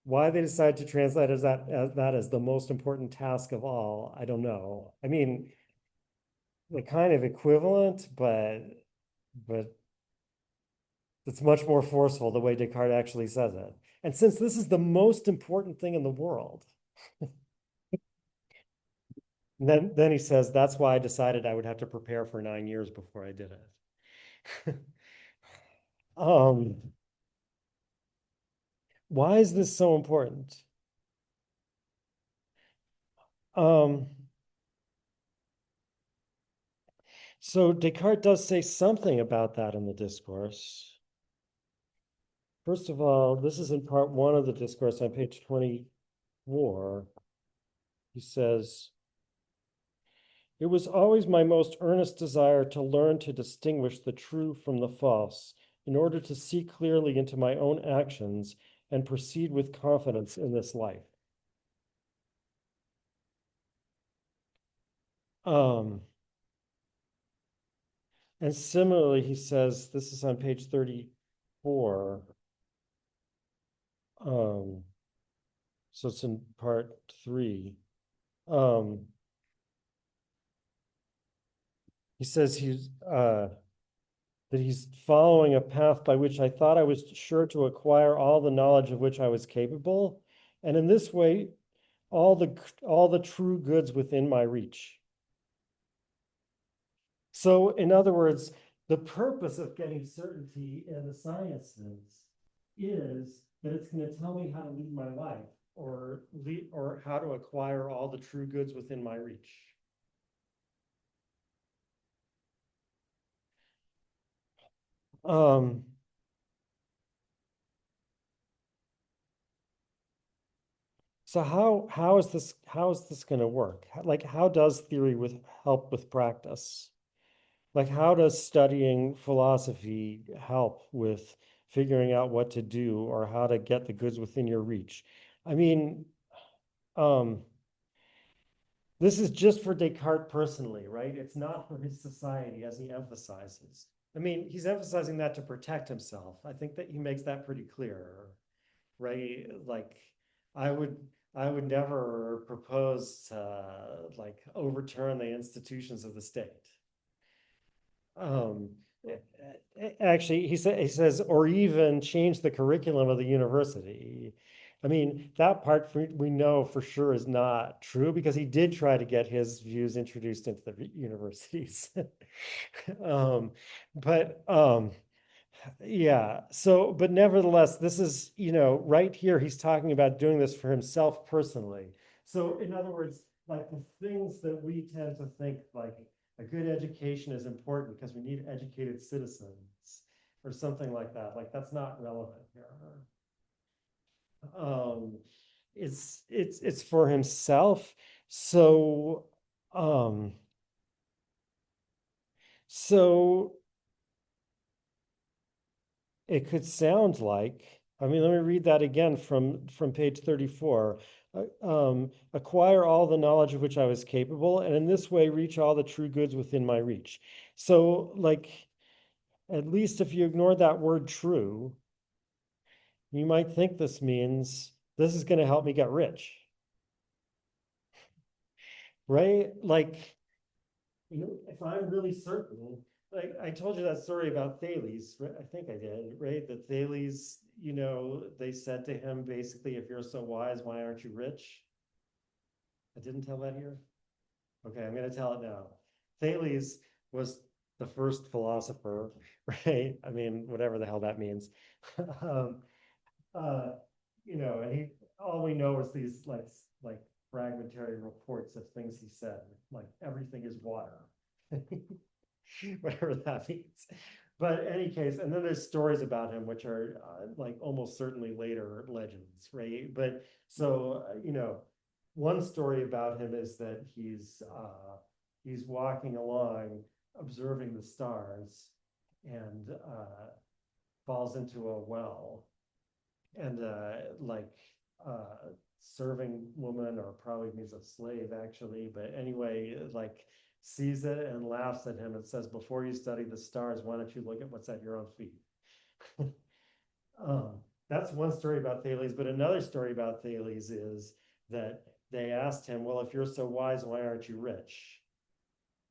A: Why they decide to translate as the most important task of all, I don't know. I mean, the kind of equivalent, but it's much more forceful the way Descartes actually says it. And since this is the most important thing in the world, then he says, that's why I decided I would have to prepare for 9 years before I did it. um, why is this so important? Um, so Descartes does say something about that in the discourse. First of all, this is in part one of the discourse on page 24. He says, it was always my most earnest desire to learn to distinguish the true from the false, in order to see clearly into my own actions and proceed with confidence in this life. Um, and similarly, he says, this is on page 34. So it's in part three. Um, he says that he's following a path by which I thought I was sure to acquire all the knowledge of which I was capable, and in this way, all the true goods within my reach. So, in other words, the purpose of getting certainty in the sciences is that it's going to tell me how to lead my life, or how to acquire all the true goods within my reach. Um, so how is this going to work? Like, how does theory help with practice? Like, how does studying philosophy help with figuring out what to do or how to get the goods within your reach? I mean, um, this is just for Descartes personally, right? It's not for his society, as he emphasizes. I mean, he's emphasizing that to protect himself. I think that he makes that pretty clear, right? Like, I would I would never propose to like overturn the institutions of the state. Um, Actually, he says, or even change the curriculum of the university. I mean, that part we know for sure is not true because he did try to get his views introduced into the universities. um, but yeah, so, but nevertheless, this is, right here, he's talking about doing this for himself personally. So, in other words, like the things that we tend to think like a good education is important because we need educated citizens or something like that's not relevant here. Um, it's for himself. So, um, so it could sound like, I mean, let me read that again from page 34. Acquire all the knowledge of which I was capable, and in this way reach all the true goods within my reach. So, like, at least if you ignore that word true, you might think this means this is going to help me get rich, right? Like, if I'm really certain, like I told you that story about Thales, right? I think I did, right? That Thales, they said to him basically, if you're so wise, why aren't you rich? I didn't tell that here. Okay, I'm going to tell it now. Thales was the first philosopher, right? I mean, whatever the hell that means. um, and he, all we know is these like fragmentary reports of things he said, like everything is water, whatever that means. But in any case, and then there's stories about him, which are like almost certainly later legends, right? But so, one story about him is that he's walking along, observing the stars, and falls into a well, and like serving woman, or probably means a slave actually, but anyway, like sees it and laughs at him and says, before you study the stars, why don't you look at what's at your own feet? um, that's one story about Thales, but another story about Thales is that they asked him, well, if you're so wise, why aren't you rich?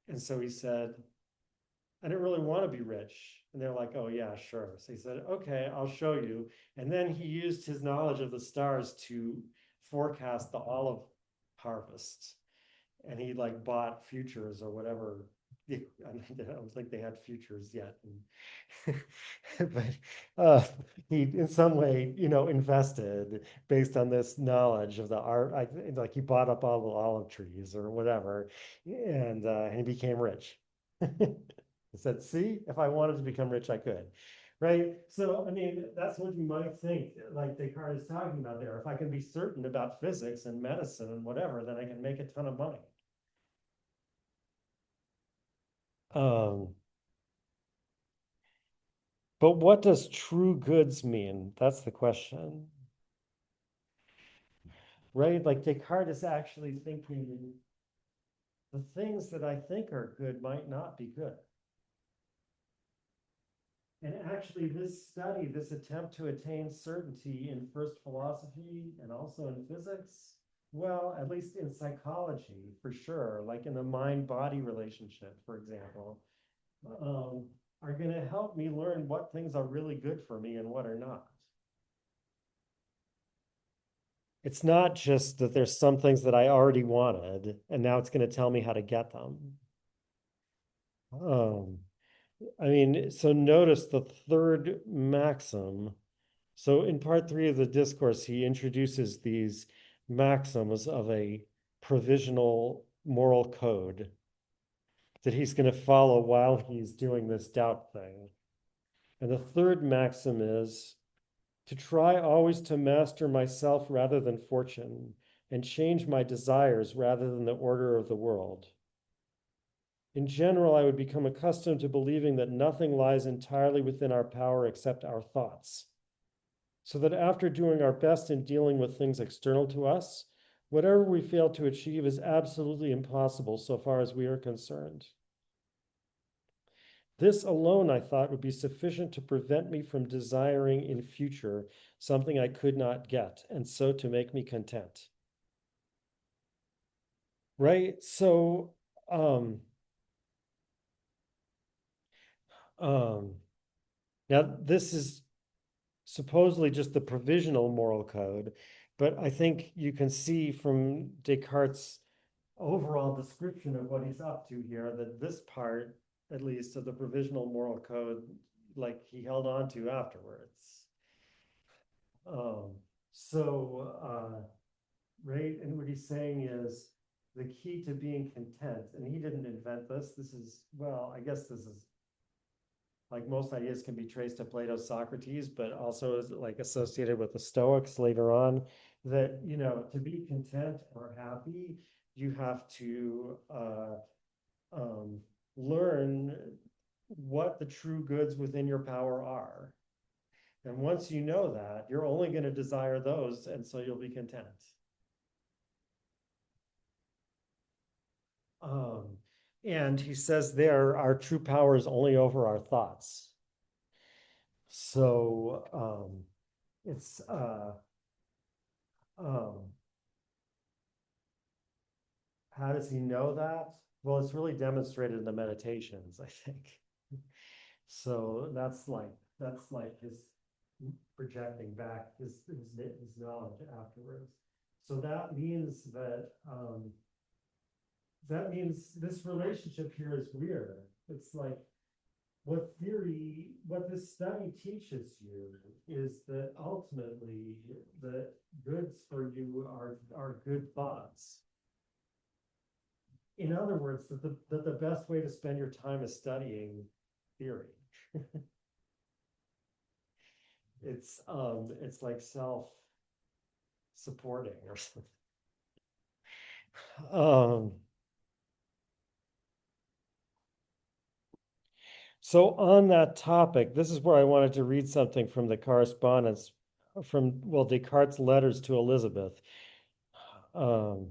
A: And so he said, I didn't really want to be rich. And they're like, oh, yeah, sure. So he said, okay, I'll show you. And then he used his knowledge of the stars to forecast the olive harvest. And he like bought futures or whatever. I don't think they had futures yet. But he, in some way, invested based on this knowledge of the art. Like he bought up all the olive trees or whatever, and he became rich. He said, see, if I wanted to become rich, I could. Right. So, I mean, that's what you might think, like Descartes is talking about there. If I can be certain about physics and medicine and whatever, then I can make a ton of money. Um, but what does true goods mean? That's the question. Right? Like Descartes is actually thinking the things that I think are good might not be good. And actually, this study, this attempt to attain certainty in first philosophy and also in physics, well, at least in psychology, for sure, like in the mind-body relationship, for example, are going to help me learn what things are really good for me and what are not. It's not just that there's some things that I already wanted, and now it's going to tell me how to get them. Um, I mean, so notice the third maxim. So in part 3 of the discourse, he introduces these maxims of a provisional moral code that he's going to follow while he's doing this doubt thing. And the third maxim is to try always to master myself rather than fortune, and change my desires rather than the order of the world. In general, I would become accustomed to believing that nothing lies entirely within our power except our thoughts, so that after doing our best in dealing with things external to us, whatever we fail to achieve is absolutely impossible so far as we are concerned. This alone, I thought, would be sufficient to prevent me from desiring in future something I could not get, and so to make me content. Right? So, now this is supposedly just the provisional moral code, but I think you can see from Descartes' overall description of what he's up to here that this part, at least, of the provisional moral code, like he held on to afterwards. Um, right, and what he's saying is the key to being content, and he didn't invent this. This is, well, I guess this is like most ideas can be traced to Plato, Socrates, but also is like associated with the Stoics later on, that, to be content or happy, you have to learn what the true goods within your power are. And once you know that, you're only going to desire those, and so you'll be content. Um, and he says there, our true power is only over our thoughts. So it's how does he know that? Well, it's really demonstrated in the meditations, I think. So that's like his projecting back his knowledge afterwards. So that means this relationship here is weird. It's like what this study teaches you is that ultimately the goods for you are good thoughts. In other words, that the best way to spend your time is studying theory. It's like self-supporting or something. Um, so on that topic, this is where I wanted to read something from the correspondence from, well, Descartes' letters to Elizabeth. Um,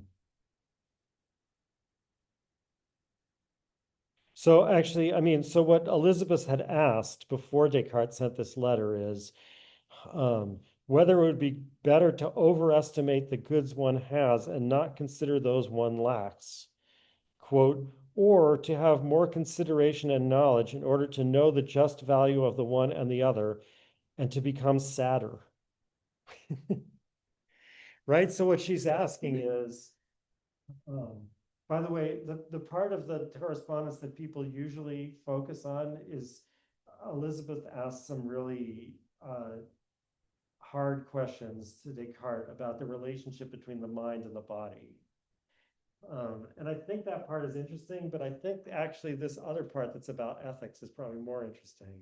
A: so actually, I mean, so what Elizabeth had asked before Descartes sent this letter is whether it would be better to overestimate the goods one has and not consider those one lacks, quote, or to have more consideration and knowledge in order to know the just value of the one and the other and to become sadder. Right? So what she's asking is, um, by the way, the part of the correspondence that people usually focus on is Elizabeth asks some really hard questions to Descartes about the relationship between the mind and the body. And I think that part is interesting, but I think actually this other part that's about ethics is probably more interesting.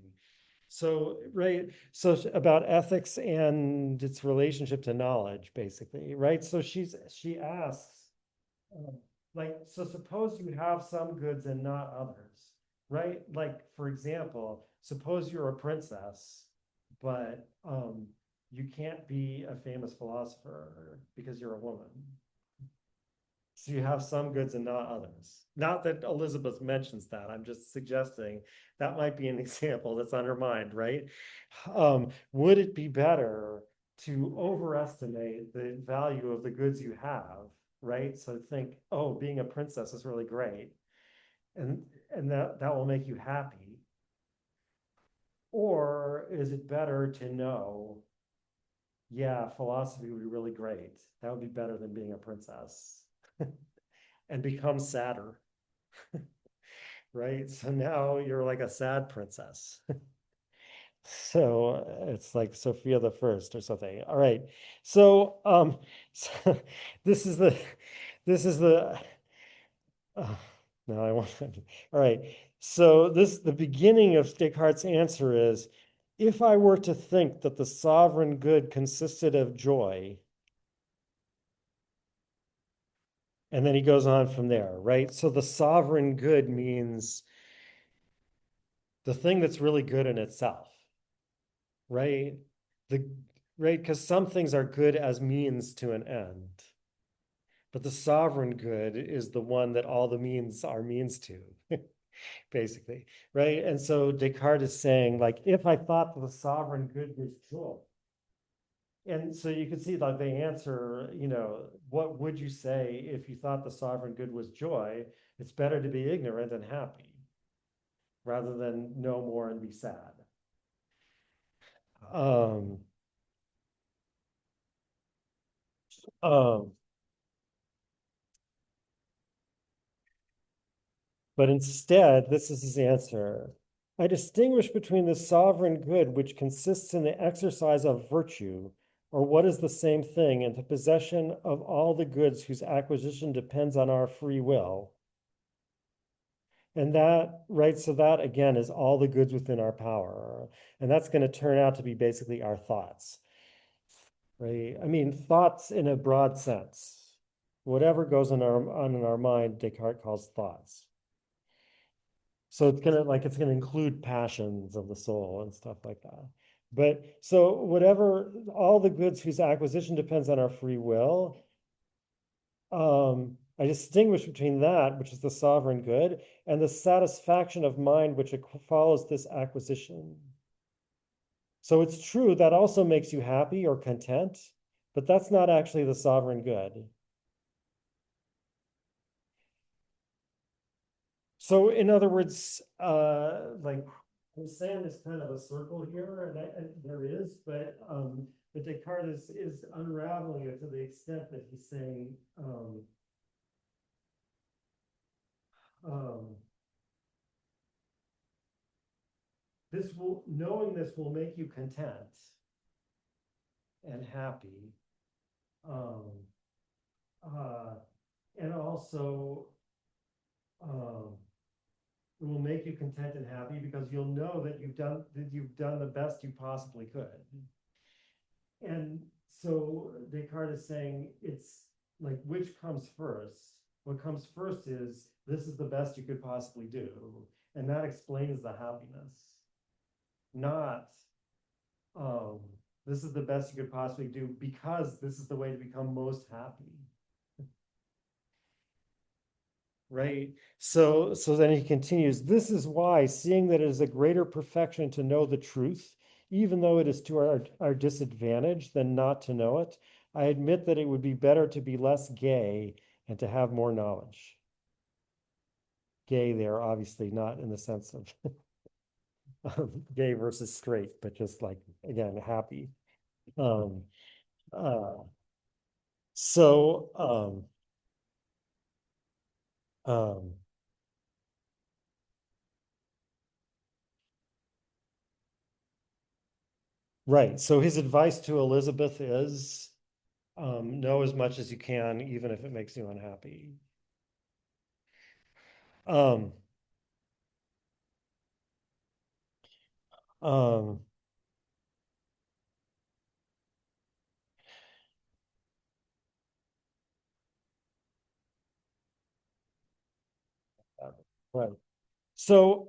A: So, right, so about ethics and its relationship to knowledge, basically, right? So she asks, um, like, so suppose you have some goods and not others, right? Like, for example, suppose you're a princess, but you can't be a famous philosopher because you're a woman. So you have some goods and not others. Not that Elizabeth mentions that. I'm just suggesting that might be an example that's on her mind, right? Would it be better to overestimate the value of the goods you have, right? So think, oh, being a princess is really great, and that will make you happy. Or is it better to know, yeah, philosophy would be really great. That would be better than being a princess. And become sadder, right? So now you're like a sad princess. So it's like Sophia the First or something. All right. So so this is the this is the uh, no, I want all right. So this the beginning of Descartes' answer is if I were to think that the sovereign good consisted of joy, and then he goes on from there, right? So the sovereign good means the thing that's really good in itself, right? The right, because some things are good as means to an end, but the sovereign good is the one that all the means are means to, basically, right? And so Descartes is saying, like, if I thought that the sovereign good was joy, and so you can see like the answer, what would you say if you thought the sovereign good was joy? It's better to be ignorant and happy rather than know more and be sad. Um, um, But instead, this is his answer. I distinguish between the sovereign good, which consists in the exercise of virtue, or what is the same thing, and the possession of all the goods whose acquisition depends on our free will. And that, right, so that again is all the goods within our power. And that's going to turn out to be basically our thoughts, right? I mean, thoughts in a broad sense. Whatever goes on in our mind, Descartes calls thoughts. So it's gonna include passions of the soul and stuff like that. But so whatever, all the goods whose acquisition depends on our free will, I distinguish between that, which is the sovereign good, and the satisfaction of mind which follows this acquisition. So it's true that also makes you happy or content, but that's not actually the sovereign good. So in other words, like I'm saying there's kind of a circle here, and there is, but Descartes is unraveling it to the extent that he's saying, um, knowing this will make you content and happy. Um, and also, it will make you content and happy because you'll know that you've done the best you possibly could. And so Descartes is saying it's like, which comes first? What comes first is, this is the best you could possibly do. And that explains the happiness. Not, this is the best you could possibly do because this is the way to become most happy. Right. So then he continues, this is why, seeing that it is a greater perfection to know the truth, even though it is to our disadvantage than not to know it, I admit that it would be better to be less gay and to have more knowledge. Gay there, obviously not in the sense of gay versus straight, but just like, again, happy. Um, uh, so, um, right. So his advice to Elizabeth is, know as much as you can, even if it makes you unhappy. Um, um, right. So,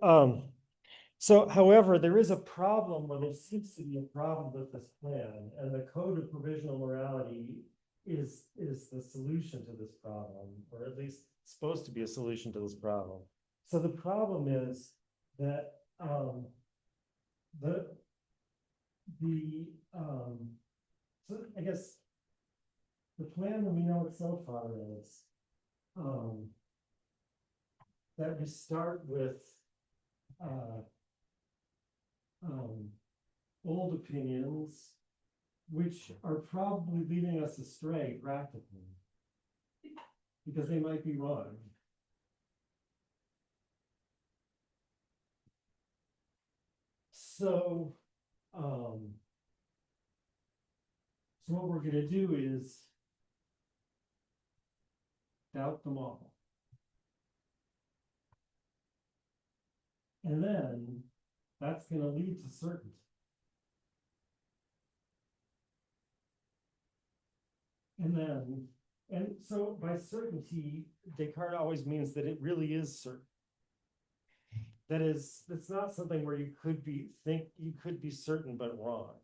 A: however, there is a problem, or there seems to be a problem with this plan, and the Code of Provisional Morality is the solution to this problem, or at least supposed to be a solution to this problem. So the problem is that the so I guess the plan that we know it so far is um, that we start with uh, um, old opinions, which are probably leading us astray practically, because they might be wrong. So, so what we're going to do is doubt them all. And then that's going to lead to certainty. And so by certainty, Descartes always means that it really is certain. That is, it's not something where you could be certain but wrong.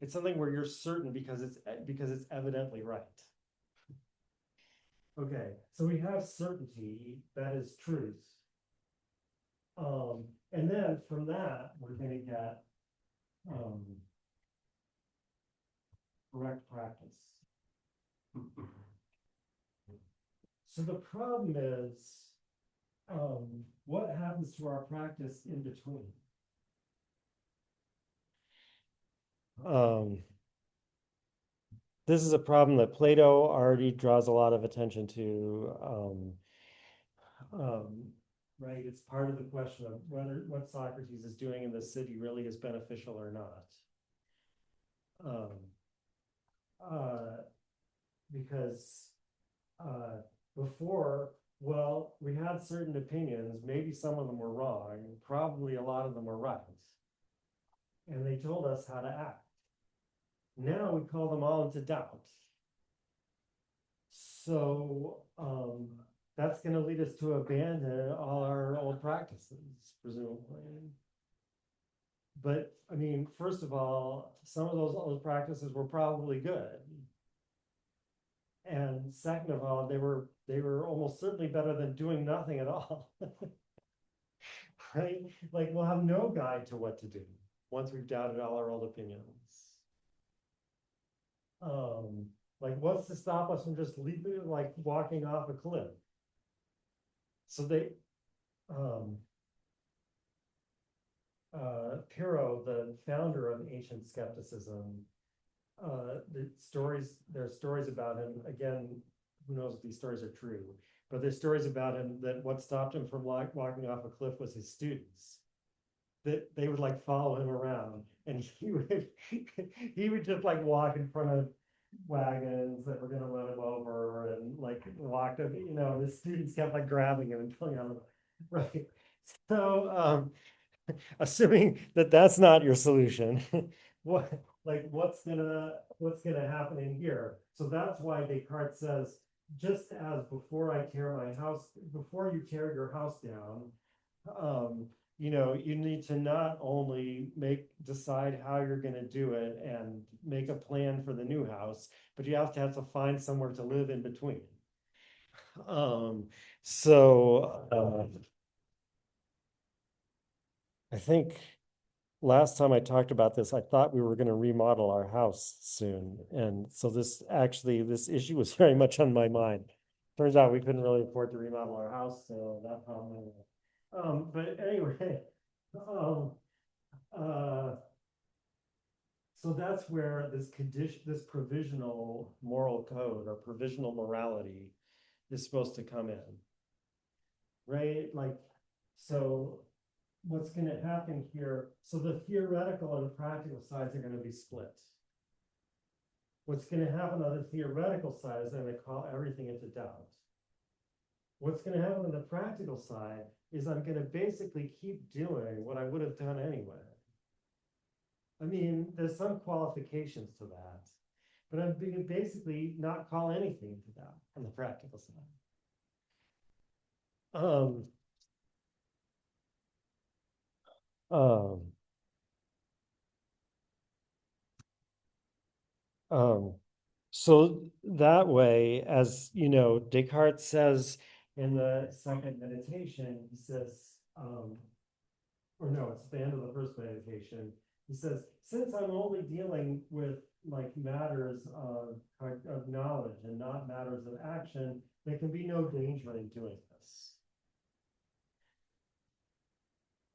A: It's something where you're certain because it's evidently right. Okay, so we have certainty, that is truth. And then from that, we're going to get correct practice. So the problem is, what happens to our practice in between? This is a problem that Plato already draws a lot of attention to. Right, it's part of the question of whether what Socrates is doing in the city really is beneficial or not. Because before, well, we had certain opinions, maybe some of them were wrong, probably a lot of them were right. And they told us how to act. Now we call them all into doubt. So that's going to lead us to abandon all our old practices, presumably. But I mean, first of all, some of those old practices were probably good. And second of all, they were almost certainly better than doing nothing at all. Right? Like, we'll have no guide to what to do once we've doubted all our old opinions. Like, what's to stop us from just leaping, like walking off a cliff? So Pyrrho, the founder of ancient skepticism, there are stories about him. Again, who knows if these stories are true, but there's stories about him that what stopped him from walking off a cliff was his students. that they would like follow him around, and he would he would just like walk in front of wagons that were gonna run him over, and like walked him, the students kept like grabbing him and pulling on him. Right. So assuming that that's not your solution, what's gonna happen in here? So that's why Descartes says, just as before you tear your house down, um, you need to not only decide how you're going to do it and make a plan for the new house, but you have to find somewhere to live in between. Um, so I think last time I talked about this, I thought we were going to remodel our house soon. And so this issue was very much on my mind. Turns out we couldn't really afford to remodel our house, so that problem went away. But anyway, um, uh, so that's where this provisional moral code or provisional morality is supposed to come in, right? Like, so what's going to happen here? So the theoretical and the practical sides are going to be split. What's going to happen on the theoretical side is I'm going to call everything into doubt. What's going to happen on the practical side is I'm going to basically keep doing what I would have done anyway. I mean, there's some qualifications to that, but I'm going to basically not call anything into doubt on the practical side. Um, um, um, so that way, as Descartes says in the second meditation, he says, or no, it's the end of the first meditation. He says, since I'm only dealing with like matters of knowledge and not matters of action, there can be no danger in doing this.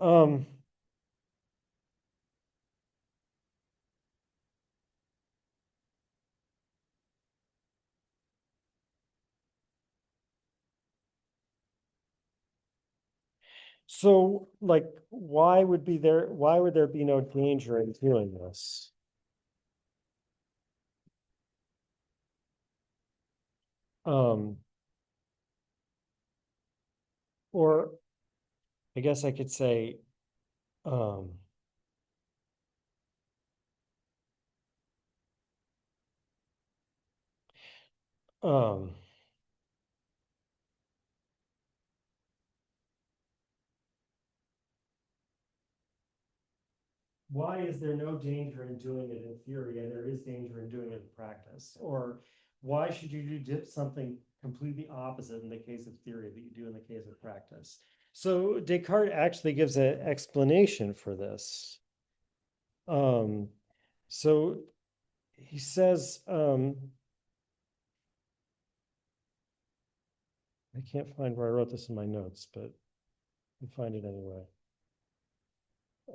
A: Um, so like, why would there be no danger in doing this? Um, or I guess I could say, um, um, why is there no danger in doing it in theory and there is danger in doing it in practice? Or why should you do something completely opposite in the case of theory that you do in the case of practice? So Descartes actually gives an explanation for this. Um, so he says, I can't find where I wrote this in my notes, but I can find it anyway.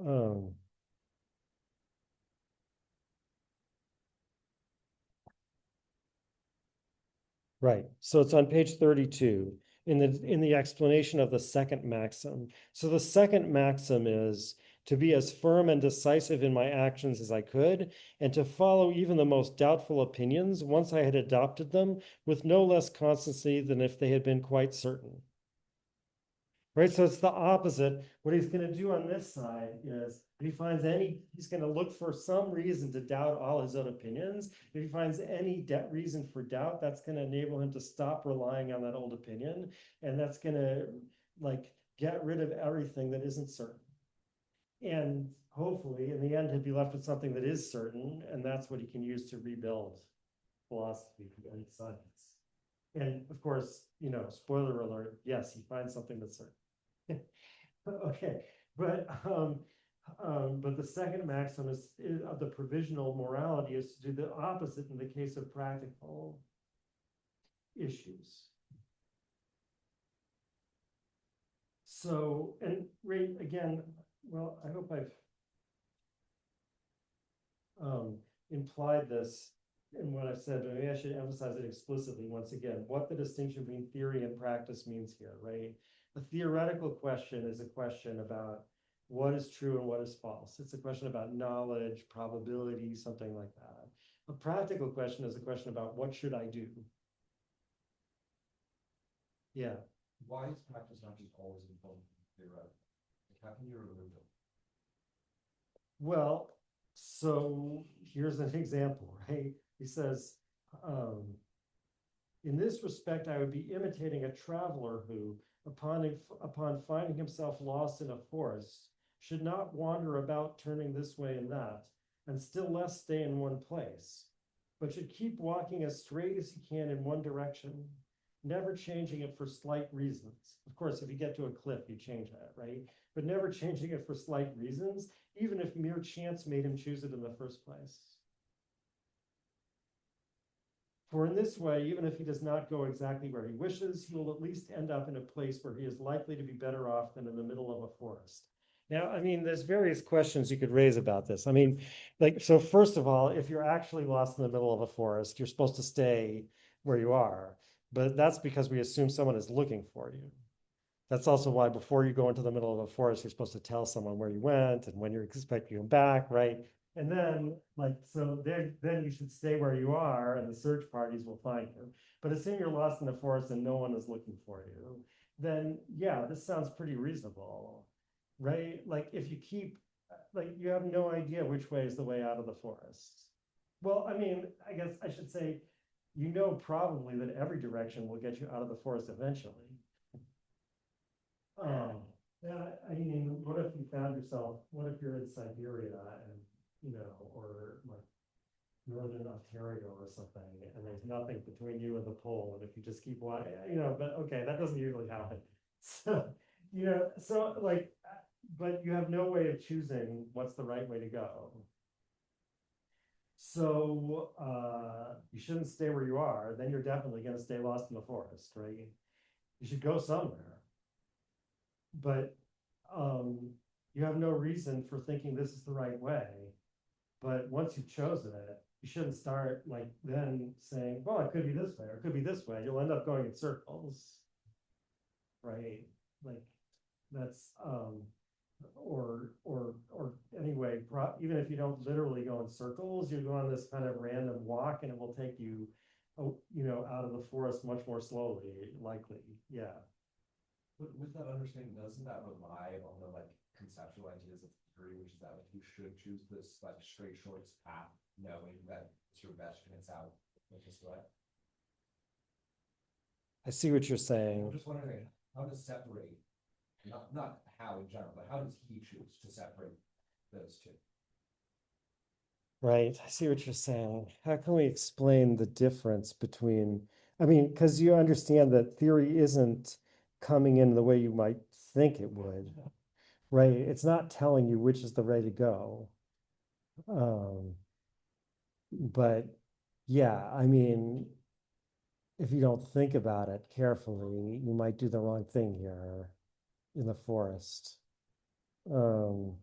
A: Um, Right. So it's on page 32 in the explanation of the second maxim. So the second maxim is to be as firm and decisive in my actions as I could, and to follow even the most doubtful opinions once I had adopted them with no less constancy than if they had been quite certain. Right, so it's the opposite. What he's going to do on this side is he's going to look for some reason to doubt all his own opinions. If he finds any reason for doubt, that's going to enable him to stop relying on that old opinion. And that's going to like get rid of everything that isn't certain. And hopefully in the end, he'll be left with something that is certain. And that's what he can use to rebuild philosophy and science. And of course, spoiler alert, yes, he finds something that's certain. Okay, but the second maxim is of the provisional morality is to do the opposite in the case of practical issues. So, and Ray, again, well, I hope I've implied this in what I've said, but maybe I should emphasize it explicitly once again, what the distinction between theory and practice means here, right? A theoretical question is a question about what is true and what is false. It's a question about knowledge, probability, something like that. A practical question is a question about what should I do? Yeah.
B: Why is practice not just always important theoretical? Like, how can you remove it?
A: Well, so here's an example, right? He says, um, in this respect, I would be imitating a traveler who, upon finding himself lost in a forest, should not wander about turning this way and that, and still less stay in one place, but should keep walking as straight as he can in one direction, never changing it for slight reasons. Of course, if you get to a cliff, you change that, right? But never changing it for slight reasons, even if mere chance made him choose it in the first place. For in this way, even if he does not go exactly where he wishes, he will at least end up in a place where he is likely to be better off than in the middle of a forest. Now, I mean, there's various questions you could raise about this. I mean, like, so first of all, if you're actually lost in the middle of a forest, you're supposed to stay where you are. But that's because we assume someone is looking for you. That's also why before you go into the middle of a forest, you're supposed to tell someone where you went and when you're expecting to come back, right? And then, like, so then you should stay where you are and the search parties will find you. But assume you're lost in the forest and no one is looking for you, then yeah, this sounds pretty reasonable, right? Like if you keep, like you have no idea which way is the way out of the forest. Well, I mean, I guess I should say, you know probably that every direction will get you out of the forest eventually. Yeah, I mean, what if you found yourself, what if you're in Siberia and, you know, or like Northern Ontario or something, and there's nothing between you and the pole, and if you just keep walking, you know, but okay, that doesn't usually happen. So, you know, so like, but you have no way of choosing what's the right way to go. So you shouldn't stay where you are, then you're definitely going to stay lost in the forest, right? You should go somewhere. But you have no reason for thinking this is the right way. But once you've chosen it, you shouldn't start like then saying, well, it could be this way or it could be this way. You'll end up going in circles, right? Like that's or anyway, even if you don't literally go in circles, you go on this kind of random walk and it will take you, you know, out of the forest much more slowly, likely. Yeah.
B: With that understanding, doesn't that rely on the like conceptual ideas of theory, which is that like you should choose this like straight shortest path, knowing that it's your best chance out with this way?
A: I see what you're
B: I'm
A: saying.
B: just wondering how to separate, not how in general, but how does he choose to separate those two?
A: Right. I see what you're saying. How can we explain the difference between, I mean, because you understand that theory isn't coming in the way you might think it would, right? It's not telling you which is the way to go. Um, but yeah, I mean, if you don't think about it carefully, you might do the wrong thing here in the forest. Um,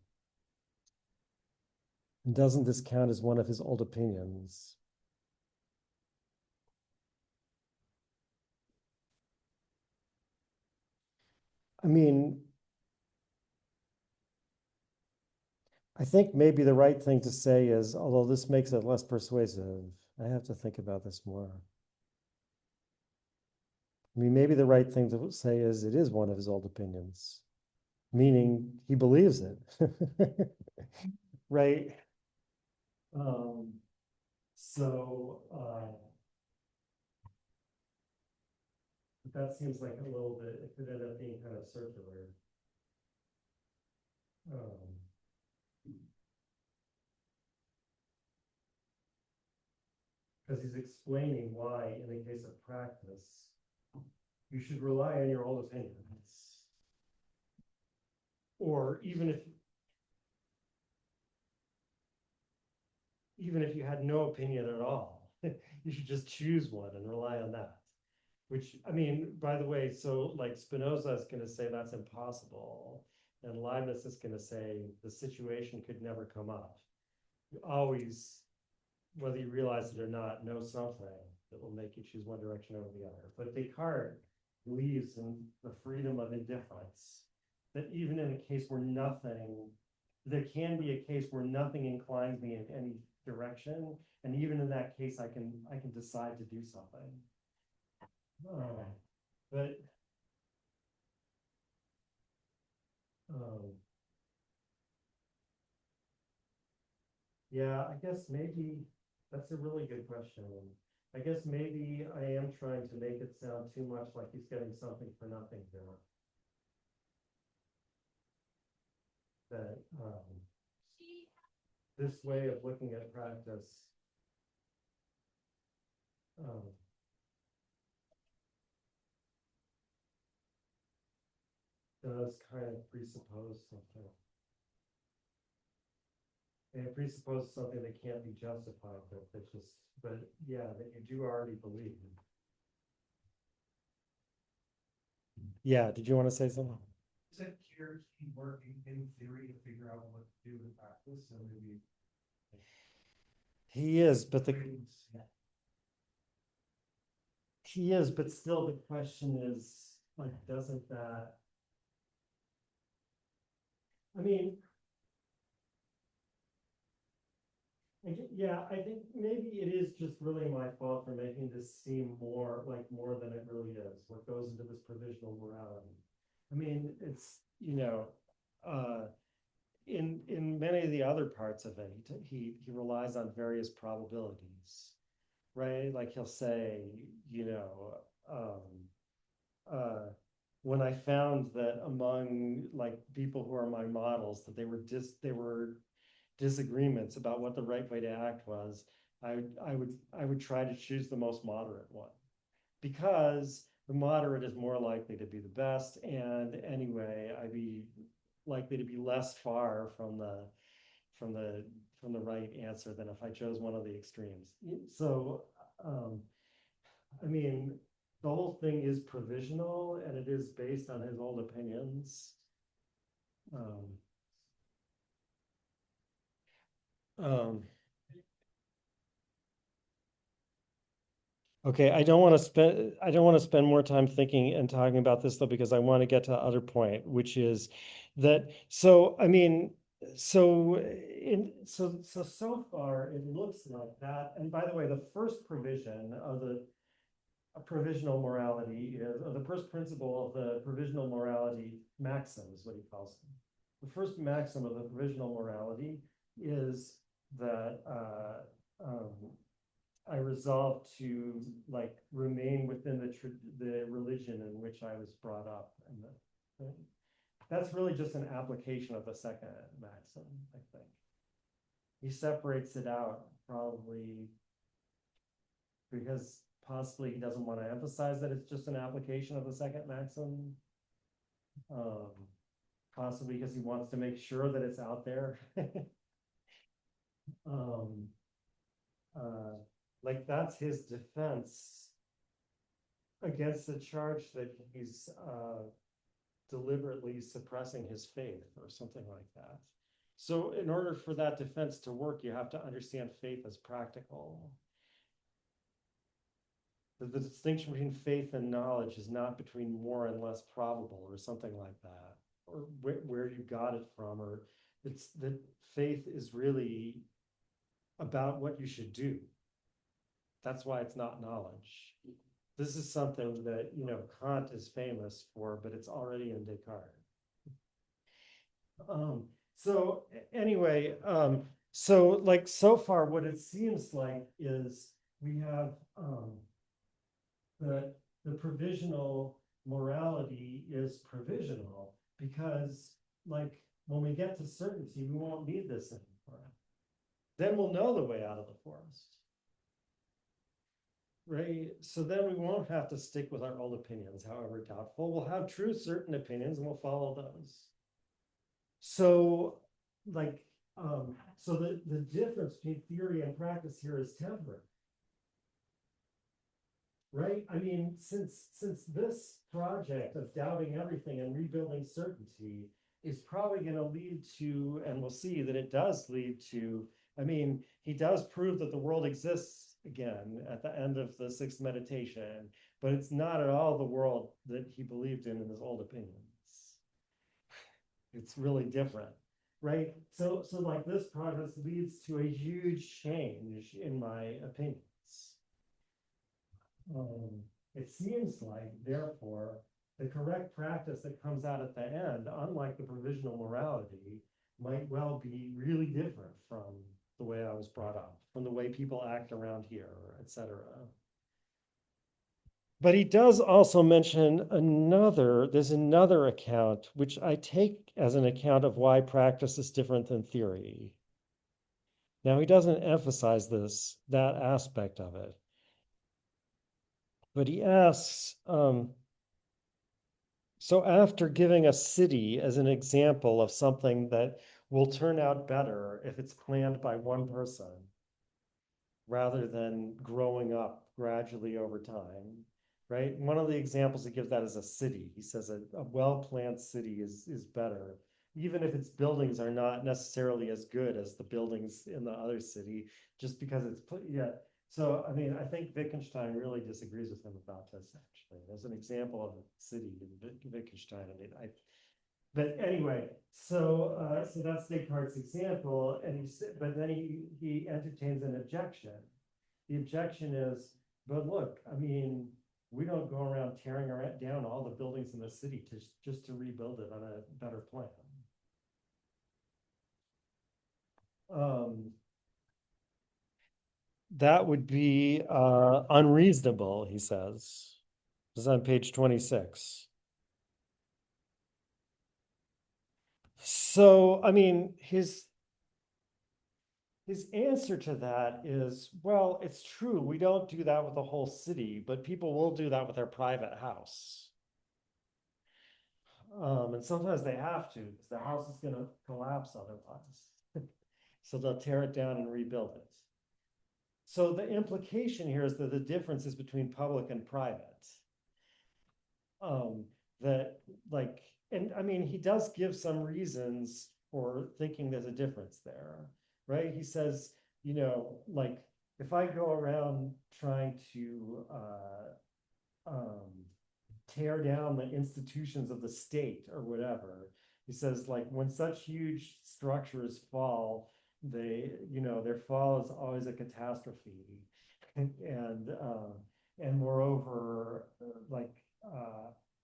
A: doesn't this count as one of his old opinions? I mean, I think maybe the right thing to say is, although this makes it less persuasive, I have to think about this more. I mean, maybe the right thing to say is it is one of his old opinions, meaning he believes it, right? Um, so that seems like a little bit, it could end up being kind of circular. Um, because he's explaining why, in the case of practice, you should rely on your old opinions. Or even if you had no opinion at all, you should just choose one and rely on that. Which, I mean, by the way, so like Spinoza is going to say that's impossible, and Leibniz is going to say the situation could never come up. You always, whether you realize it or not, know something that will make you choose one direction over the other. But Descartes believes in the freedom of indifference, that even in a case where nothing, there can be a case where nothing inclines me in any direction, and even in that case, I can decide to do something. But yeah, I guess maybe that's a really good question. I guess maybe I am trying to make it sound too much like he's getting something for nothing here. That this way of looking at practice does kind of presuppose something. And it presupposes something that can't be justified, but yeah, that you do already believe. Yeah, did you want to say something?
B: Is it curious working in theory to figure out what to do in practice? So maybe
A: he is, but still the question is, like, doesn't that, I mean, yeah, I think maybe it is just really my fault for making this seem more than it really is. What goes into this provisional morality? I mean, it's, in many of the other parts of it, he relies on various probabilities, right? Like he'll say, when I found that among like people who are my models that they were disagreements about what the right way to act was, I would try to choose the most moderate one, because the moderate is more likely to be the best, and anyway, I'd be likely to be less far from the right answer than if I chose one of the extremes. So I mean, the whole thing is provisional, and it is based on his old opinions. Okay, I don't want to spend more time thinking and talking about this though, because I want to get to the other point, which is that, so I mean, so far it looks like that. And by the way, the first provision of the provisional morality is, or the first principle of the provisional morality maxim is what he calls it. The first maxim of the provisional morality is that I resolved to like remain within the religion in which I was brought up, and that's really just an application of the second maxim. I think he separates it out probably because possibly he doesn't want to emphasize that it's just an application of the second maxim. Possibly because he wants to make sure that it's out there. Like that's his defense against the charge that he's deliberately suppressing his faith or something like that. So in order for that defense to work, you have to understand faith as practical. The distinction between faith and knowledge is not between more and less probable or something like that, or where you got it from, or it's that faith is really about what you should do. That's why it's not knowledge. This is something that, Kant is famous for, but it's already in Descartes. So anyway, so far what it seems like is we have the provisional morality is provisional because like when we get to certainty, we won't need this anymore. Then we'll know the way out of the forest. Right? So then we won't have to stick with our old opinions, however doubtful. We'll have true, certain opinions and we'll follow those. So so the difference between theory and practice here is temporary. Right? I mean, since this project of doubting everything and rebuilding certainty is probably going to lead to, and we'll see that it does lead to, I mean, he does prove that the world exists again at the end of the sixth meditation, but it's not at all the world that he believed in his old opinions. It's really different, right? So like this process leads to a huge change in my opinions. Um, it seems like, therefore, the correct practice that comes out at the end, unlike the provisional morality, might well be really different from the way I was brought up, from the way people act around here, etc. But he does also mention there's another account, which I take as an account of why practice is different than theory. Now, he doesn't emphasize that aspect of it, but he asks, so after giving a city as an example of something that will turn out better if it's planned by one person rather than growing up gradually over time, right? One of the examples he gives that is a city. He says a well-planned city is better, even if its buildings are not necessarily as good as the buildings in the other city, just because it's put, yeah. So, I mean, I think Wittgenstein really disagrees with him about this, actually. There's an example of a city in Wittgenstein. I mean, but anyway, so that's Descartes' example, and but then he entertains an objection. The objection is, but look, I mean, we don't go around tearing down all the buildings in the city just to rebuild it on a better plan. Um, that would be unreasonable, he says. This is on page 26. So, I mean, his answer to that is, well, it's true. We don't do that with the whole city, but people will do that with their private house. And sometimes they have to because the house is going to collapse otherwise. So they'll tear it down and rebuild it. So the implication here is that the difference is between public and private. That like, and I mean, he does give some reasons for thinking there's a difference there, right? He says, like if I go around trying to tear down the institutions of the state or whatever, he says, like when such huge structures fall, their fall is always a catastrophe, and moreover, like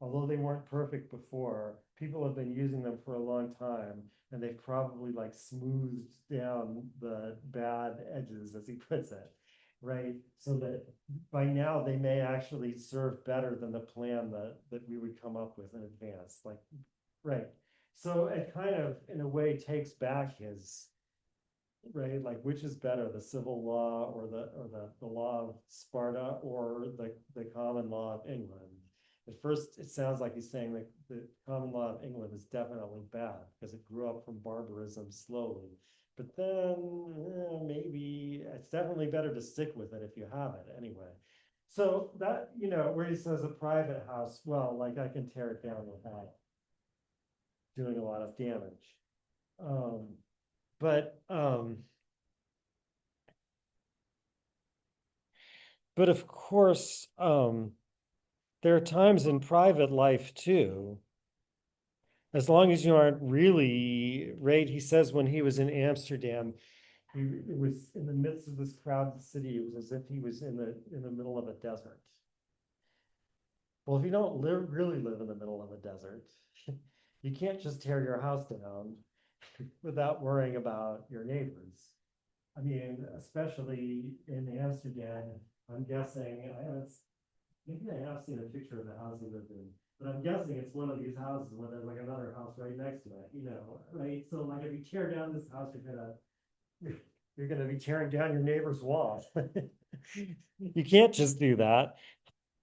A: although they weren't perfect before, people have been using them for a long time, and they've probably like smoothed down the bad edges, as he puts it, right? So that by now they may actually serve better than the plan that we would come up with in advance. Like, right. So it kind of, in a way, takes back his right, like which is better, the civil law or the law of Sparta or the common law of England. At first, it sounds like he's saying that the common law of England is definitely bad because it grew up from barbarism slowly. But then maybe it's definitely better to stick with it if you have it anyway. So that, where he says a private house, well, like I can tear it down without doing a lot of damage. Um, but but of course, there are times in private life too, as long as you aren't really, right? He says when he was in Amsterdam, it was in the midst of this crowded city. It was as if he was in the middle of a desert. Well, if you don't really live in the middle of a desert, you can't just tear your house down without worrying about your neighbors. I mean, especially in Amsterdam, I'm guessing, maybe I have seen a picture of the house he lived in, but I'm guessing it's one of these houses where there's like another house right next to it, right? So like if you tear down this house, you're gonna be tearing down your neighbor's wall. You can't just do that.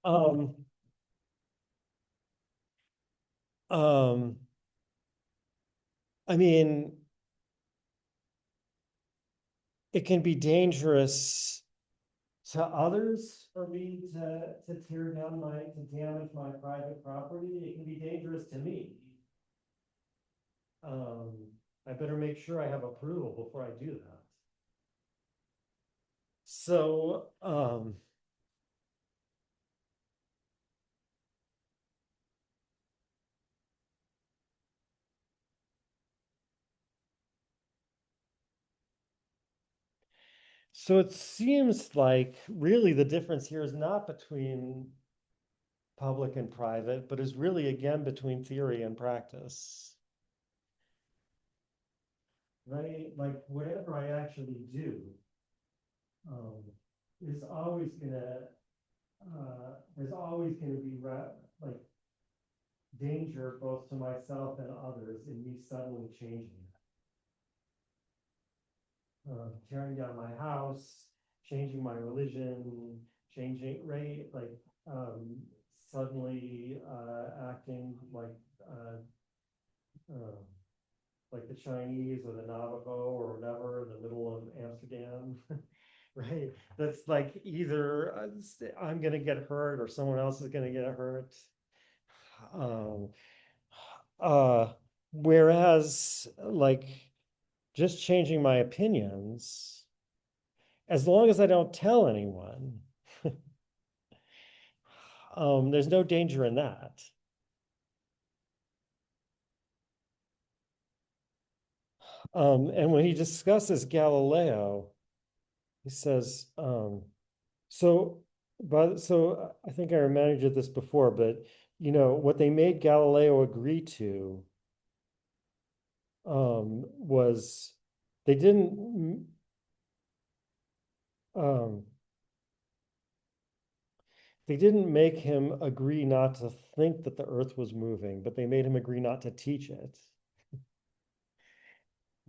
A: Um, um, I mean, it can be dangerous to others for me to to damage my private property. It can be dangerous to me. Um, I better make sure I have approval before I do that. So, So it seems like really the difference here is not between public and private, but is really again between theory and practice. Right? Like whatever I actually do um, is always gonna there's always gonna be like danger both to myself and others in me suddenly changing. Tearing down my house, changing my religion, changing, right? Um, suddenly acting uh, uh, like the Chinese or the Navajo or whatever in the middle of Amsterdam, right? That's like either I'm going to get hurt or someone else is going to get hurt. Um, uh, Whereas, like, just changing my opinions, as long as I don't tell anyone, there's no danger in that. And when he discusses Galileo, he says, so I think I reminded you this before, but what they made Galileo agree to was they didn't um, they didn't make him agree not to think that the Earth was moving, but they made him agree not to teach it.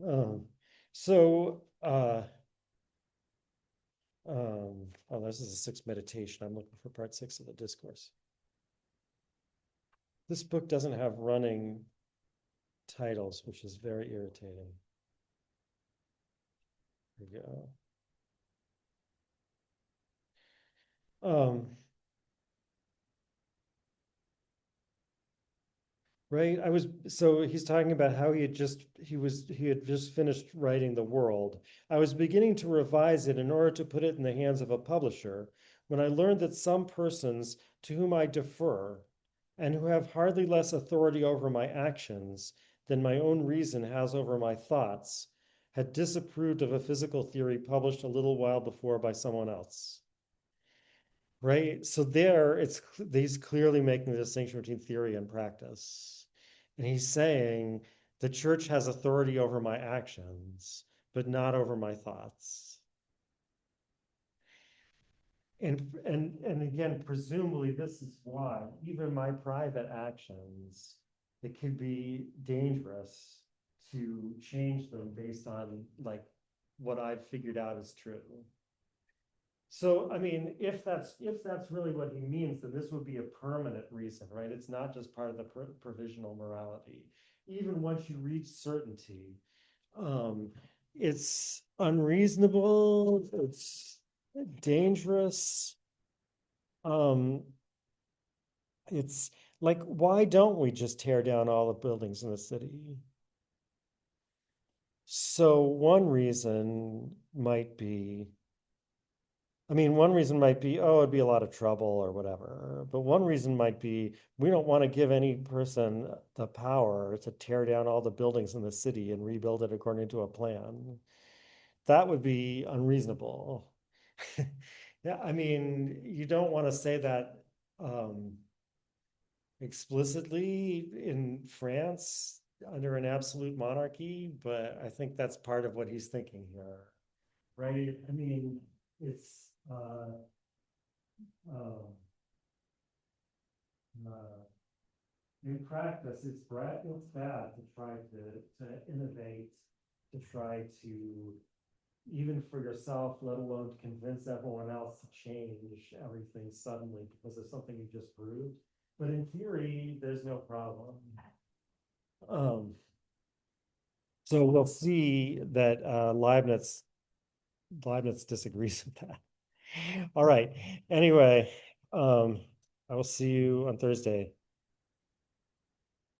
A: Um, so oh, this is a sixth meditation. I'm looking for part 6 of the discourse. This book doesn't have running titles, which is very irritating. Here we go. Right. So he's talking about how he had just finished writing The World. I was beginning to revise it in order to put it in the hands of a publisher when I learned that some persons to whom I defer and who have hardly less authority over my actions than my own reason has over my thoughts had disapproved of a physical theory published a little while before by someone else. Right? So he's clearly making the distinction between theory and practice. And he's saying the church has authority over my actions, but not over my thoughts. And again, presumably this is why even my private actions, it could be dangerous to change them based on like what I've figured out is true. So, I mean, if that's really what he means, then this would be a permanent reason, right? It's not just part of the provisional morality. Even once you reach certainty, um, it's unreasonable, it's dangerous. Um, it's like, why don't we just tear down all the buildings in the city? So one reason might be one reason might be, oh, it'd be a lot of trouble or whatever. But one reason might be, we don't want to give any person the power to tear down all the buildings in the city and rebuild it according to a plan. That would be unreasonable. Yeah, you don't want to say that um, explicitly in France under an absolute monarchy, but I think that's part of what he's thinking here, right? It's uh, uh, in practice, it's bad to try to innovate, to try to even for yourself, let alone to convince everyone else to change everything suddenly because of something you just proved. But in theory, there's no problem. Um, so we'll see that Leibniz disagrees with that. All right. Anyway, I will see you on Thursday.